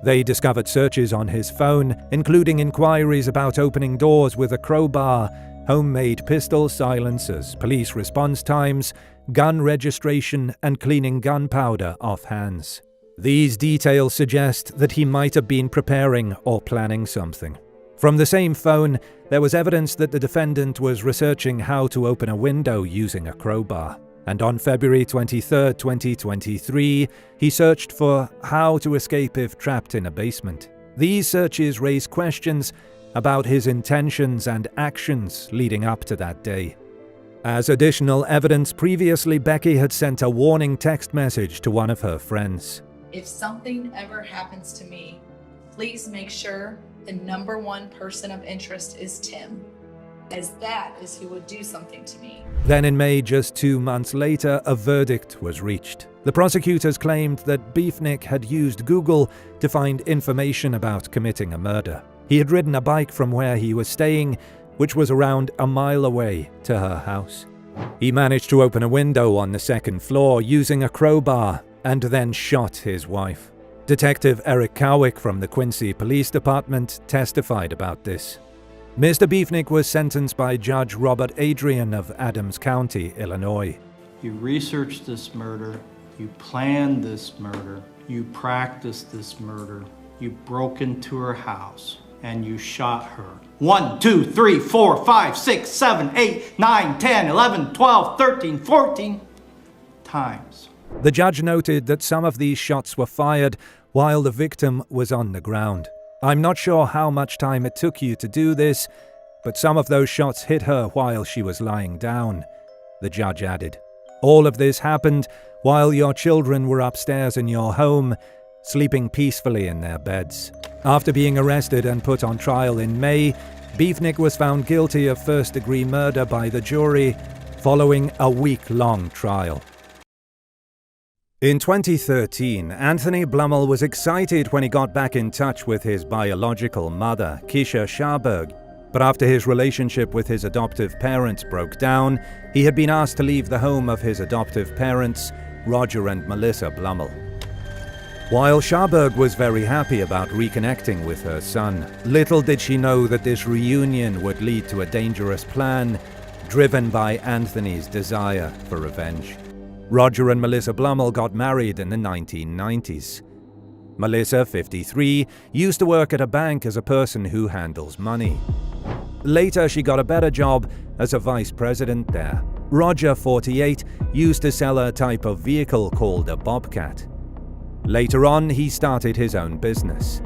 Speaker 1: They discovered searches on his phone, including inquiries about opening doors with a crowbar, homemade pistol silencers, police response times, gun registration, and cleaning gunpowder off hands. These details suggest that he might have been preparing or planning something. From the same phone, there was evidence that the defendant was researching how to open a window using a crowbar. And on February 23, 2023, he searched for how to escape if trapped in a basement. These searches raise questions about his intentions and actions leading up to that day. As additional evidence, previously Becky had sent a warning text message to one of her friends.
Speaker 10: If something ever happens to me, please make sure the number 1 person of interest is Tim, as that is who would do something to me.
Speaker 1: Then in May, just 2 months later, a verdict was reached. The prosecutors claimed that Bliefnick had used Google to find information about committing a murder. He had ridden a bike from where he was staying, which was around a mile away, to her house. He managed to open a window on the 2nd floor using a crowbar and then shot his wife. Detective Eric Cowick from the Quincy Police Department testified about this. Mr. Bliefnick was sentenced by Judge Robert Adrian of Adams County, Illinois.
Speaker 11: You researched this murder, you planned this murder, you practiced this murder, you broke into her house, and you shot her. 1, 2, 3, 4, 5, 6, 7, 8, 9, 10, 11, 12, 13, 14 times.
Speaker 1: The judge noted that some of these shots were fired while the victim was on the ground. I'm not sure how much time it took you to do this, but some of those shots hit her while she was lying down, the judge added. All of this happened while your children were upstairs in your home, sleeping peacefully in their beds. After being arrested and put on trial in May, Beefnik was found guilty of first-degree murder by the jury following a week-long trial. In 2013, Anthony Blummel was excited when he got back in touch with his biological mother, Keisha Scharberg. But after his relationship with his adoptive parents broke down, he had been asked to leave the home of his adoptive parents, Roger and Melissa Blummel. While Scharberg was very happy about reconnecting with her son, little did she know that this reunion would lead to a dangerous plan driven by Anthony's desire for revenge. Roger and Melissa Blummel got married in the 1990s. Melissa, 53, used to work at a bank as a person who handles money. Later, she got a better job as a vice president there. Roger, 48, used to sell a type of vehicle called a bobcat. Later on, he started his own business.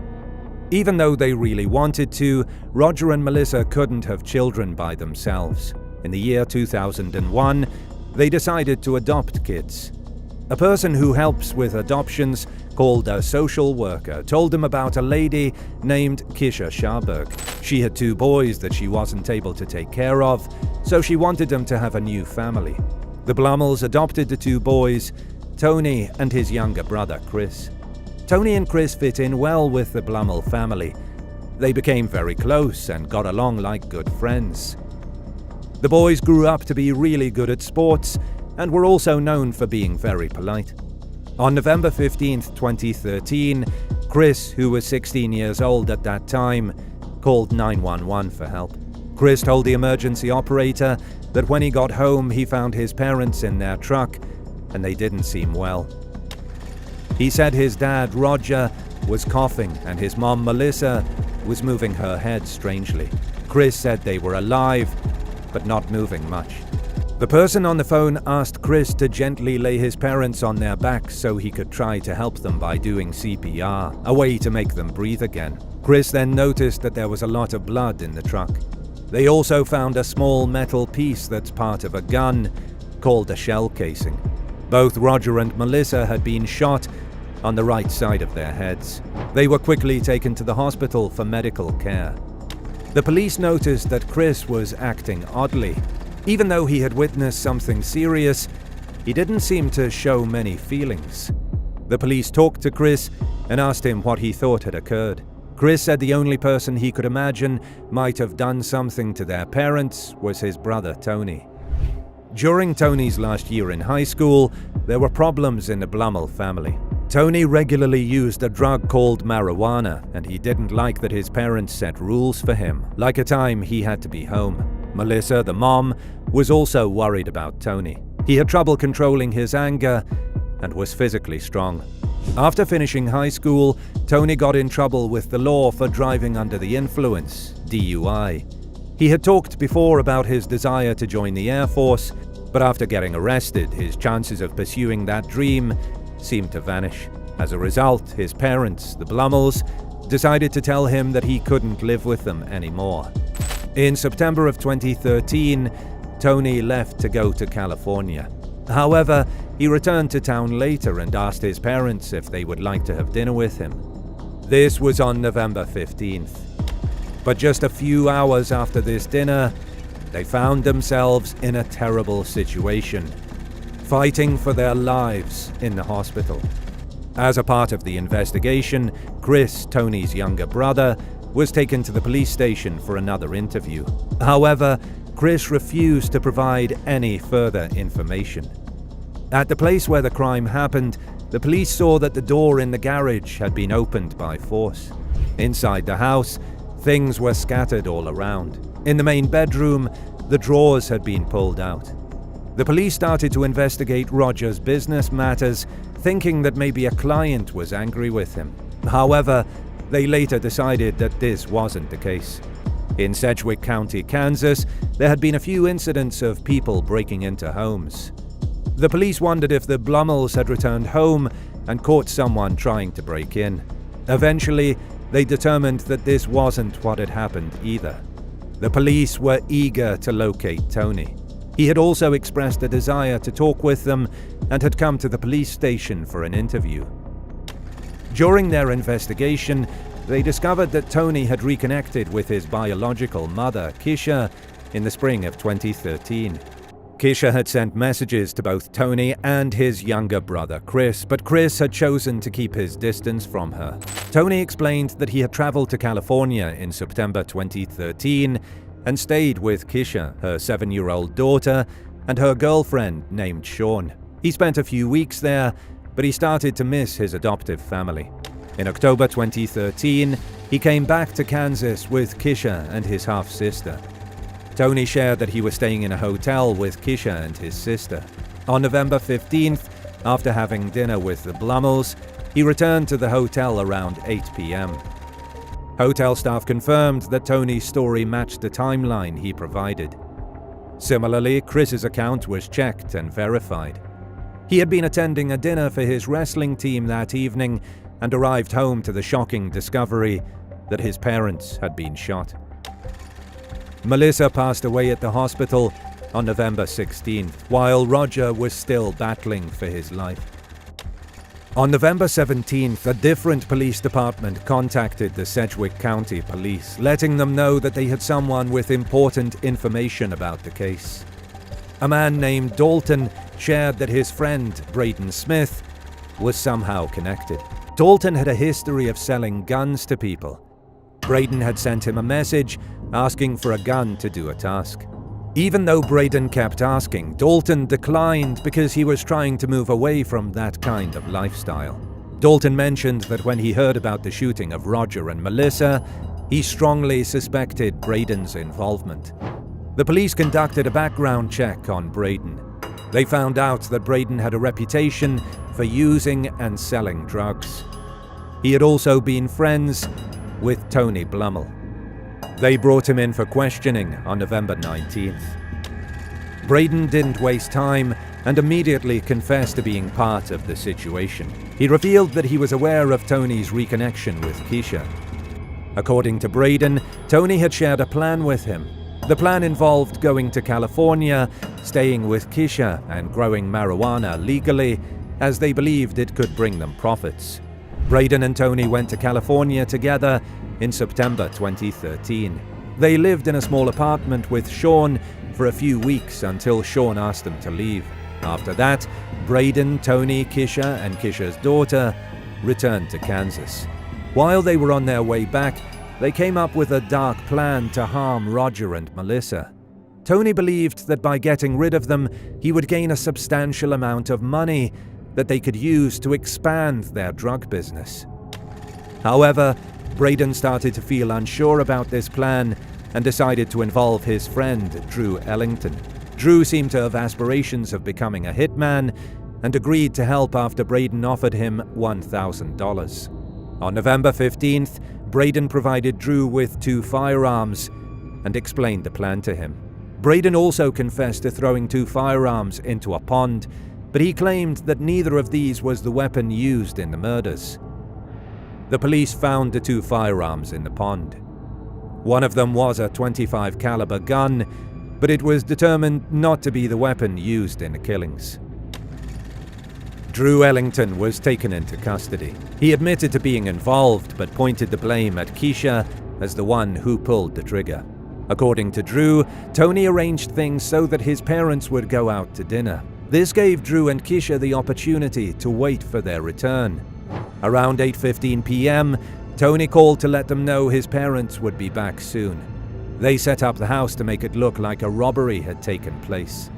Speaker 1: Even though they really wanted to, Roger and Melissa couldn't have children by themselves. In the year 2001, they decided to adopt kids. A person who helps with adoptions, called a social worker, told them about a lady named Keisha Scharberg. She had 2 boys that she wasn't able to take care of, so she wanted them to have a new family. The Blummels adopted the 2 boys, Tony and his younger brother Chris. Tony and Chris fit in well with the Blummel family. They became very close and got along like good friends. The boys grew up to be really good at sports and were also known for being very polite. On November 15, 2013, Chris, who was 16 years old at that time, called 911 for help. Chris told the emergency operator that when he got home, he found his parents in their truck and they didn't seem well. He said his dad, Roger, was coughing and his mom, Melissa, was moving her head strangely. Chris said they were alive, but not moving much. The person on the phone asked Chris to gently lay his parents on their backs so he could try to help them by doing CPR, a way to make them breathe again. Chris then noticed that there was a lot of blood in the truck. They also found a small metal piece that's part of a gun, called a shell casing. Both Roger and Melissa had been shot on the right side of their heads. They were quickly taken to the hospital for medical care. The police noticed that Chris was acting oddly. Even though he had witnessed something serious, he didn't seem to show many feelings. The police talked to Chris and asked him what he thought had occurred. Chris said the only person he could imagine might have done something to their parents was his brother Tony. During Tony's last year in high school, there were problems in the Blummel family. Tony regularly used a drug called marijuana, and he didn't like that his parents set rules for him, like a time he had to be home. Melissa, the mom, was also worried about Tony. He had trouble controlling his anger and was physically strong. After finishing high school, Tony got in trouble with the law for driving under the influence, DUI. He had talked before about his desire to join the Air Force, but after getting arrested, his chances of pursuing that dream seemed to vanish. As a result, his parents, the Blummels, decided to tell him that he couldn't live with them anymore. In September of 2013, Tony left to go to California. However, he returned to town later and asked his parents if they would like to have dinner with him. This was on November 15th. But just a few hours after this dinner, they found themselves in a terrible situation, fighting for their lives in the hospital. As a part of the investigation, Chris, Tony's younger brother, was taken to the police station for another interview. However, Chris refused to provide any further information. At the place where the crime happened, the police saw that the door in the garage had been opened by force. Inside the house, things were scattered all around. In the main bedroom, the drawers had been pulled out. The police started to investigate Roger's business matters, thinking that maybe a client was angry with him. However, they later decided that this wasn't the case. In Sedgwick County, Kansas, there had been a few incidents of people breaking into homes. The police wondered if the Blummels had returned home and caught someone trying to break in. Eventually, they determined that this wasn't what had happened either. The police were eager to locate Tony. He had also expressed a desire to talk with them and had come to the police station for an interview. During their investigation, they discovered that Tony had reconnected with his biological mother, Keisha, in the spring of 2013. Keisha had sent messages to both Tony and his younger brother, Chris, but Chris had chosen to keep his distance from her. Tony explained that he had traveled to California in September 2013 and stayed with Keisha, her 7-year-old daughter, and her girlfriend named Sean. He spent a few weeks there, but he started to miss his adoptive family. In October 2013, he came back to Kansas with Keisha and his half-sister. Tony shared that he was staying in a hotel with Keisha and his sister. On November 15th, after having dinner with the Blummels, he returned to the hotel around 8 p.m. Hotel staff confirmed that Tony's story matched the timeline he provided. Similarly, Chris's account was checked and verified. He had been attending a dinner for his wrestling team that evening and arrived home to the shocking discovery that his parents had been shot. Melissa passed away at the hospital on November 16th, while Roger was still battling for his life. On November 17th, a different police department contacted the Sedgwick County Police, letting them know that they had someone with important information about the case. A man named Dalton shared that his friend, Braden Smith, was somehow connected. Dalton had a history of selling guns to people. Braden had sent him a message asking for a gun to do a task. Even though Braden kept asking, Dalton declined because he was trying to move away from that kind of lifestyle. Dalton mentioned that when he heard about the shooting of Roger and Melissa, he strongly suspected Braden's involvement. The police conducted a background check on Braden. They found out that Braden had a reputation for using and selling drugs. He had also been friends with Tony Blummel. They brought him in for questioning on November 19th. Braden didn't waste time and immediately confessed to being part of the situation. He revealed that he was aware of Tony's reconnection with Keisha. According to Braden, Tony had shared a plan with him. The plan involved going to California, staying with Keisha, and growing marijuana legally, as they believed it could bring them profits. Braden and Tony went to California together in September 2013. They lived in a small apartment with Sean for a few weeks until Sean asked them to leave. After that, Braden, Tony, Keisha, and Keisha's daughter returned to Kansas. While they were on their way back, they came up with a dark plan to harm Roger and Melissa. Tony believed that by getting rid of them, he would gain a substantial amount of money that they could use to expand their drug business. However, Braden started to feel unsure about this plan and decided to involve his friend, Drew Ellington. Drew seemed to have aspirations of becoming a hitman and agreed to help after Braden offered him $1,000. On November 15th, Braden provided Drew with 2 firearms and explained the plan to him. Braden also confessed to throwing 2 firearms into a pond, but he claimed that neither of these was the weapon used in the murders. The police found the 2 firearms in the pond. One of them was a .25 caliber gun, but it was determined not to be the weapon used in the killings. Drew Ellington was taken into custody. He admitted to being involved, but pointed the blame at Keisha as the one who pulled the trigger. According to Drew, Tony arranged things so that his parents would go out to dinner. This gave Drew and Keisha the opportunity to wait for their return. Around 8:15 p.m., Tony called to let them know his parents would be back soon. They set up the house to make it look like a robbery had taken place.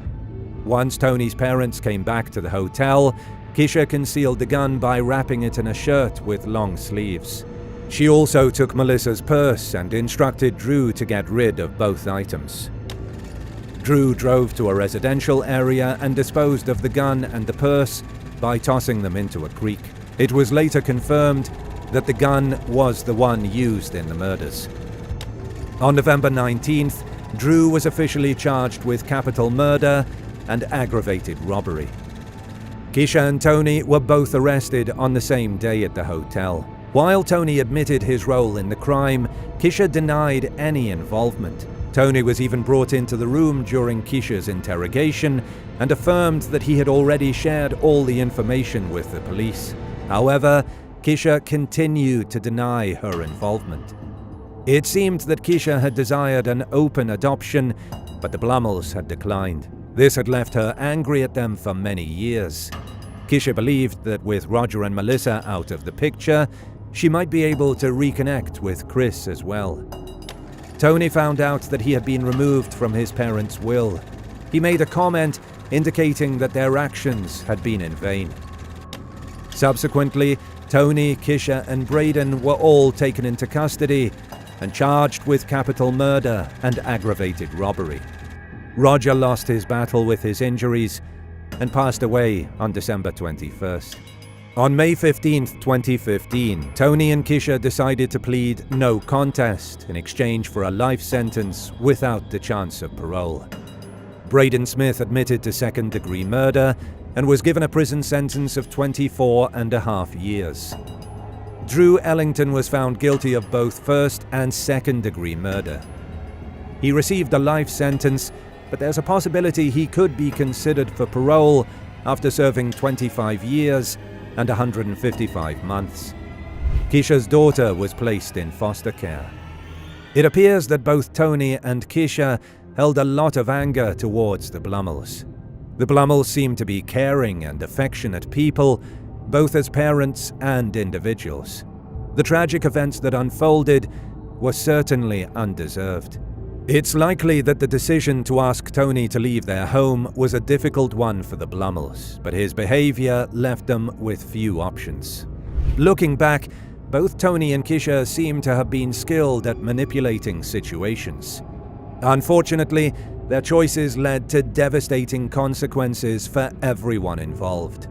Speaker 1: Once Tony's parents came back to the hotel, Keisha concealed the gun by wrapping it in a shirt with long sleeves. She also took Melissa's purse and instructed Drew to get rid of both items. Drew drove to a residential area and disposed of the gun and the purse by tossing them into a creek. It was later confirmed that the gun was the one used in the murders. On November 19th, Drew was officially charged with capital murder and aggravated robbery. Keisha and Tony were both arrested on the same day at the hotel. While Tony admitted his role in the crime, Keisha denied any involvement. Tony was even brought into the room during Keisha's interrogation and affirmed that he had already shared all the information with the police. However, Keisha continued to deny her involvement. It seemed that Keisha had desired an open adoption, but the Blummels had declined. This had left her angry at them for many years. Keisha believed that with Roger and Melissa out of the picture, she might be able to reconnect with Chris as well. Tony found out that he had been removed from his parents' will. He made a comment indicating that their actions had been in vain. Subsequently, Tony, Keisha, and Braden were all taken into custody and charged with capital murder and aggravated robbery. Roger lost his battle with his injuries and passed away on December 21st. On May 15, 2015, Tony and Keisha decided to plead no contest in exchange for a life sentence without the chance of parole. Braden Smith admitted to second-degree murder and was given a prison sentence of 24.5 years. Drew Ellington was found guilty of both first and second-degree murder. He received a life sentence, but there's a possibility he could be considered for parole after serving 25 years and 155 months. Keisha's daughter was placed in foster care. It appears that both Tony and Keisha held a lot of anger towards the Blummels. The Blummels seemed to be caring and affectionate people, both as parents and individuals. The tragic events that unfolded were certainly undeserved. It's likely that the decision to ask Tony to leave their home was a difficult one for the Blummels, but his behavior left them with few options. Looking back, both Tony and Keisha seem to have been skilled at manipulating situations. Unfortunately, their choices led to devastating consequences for everyone involved.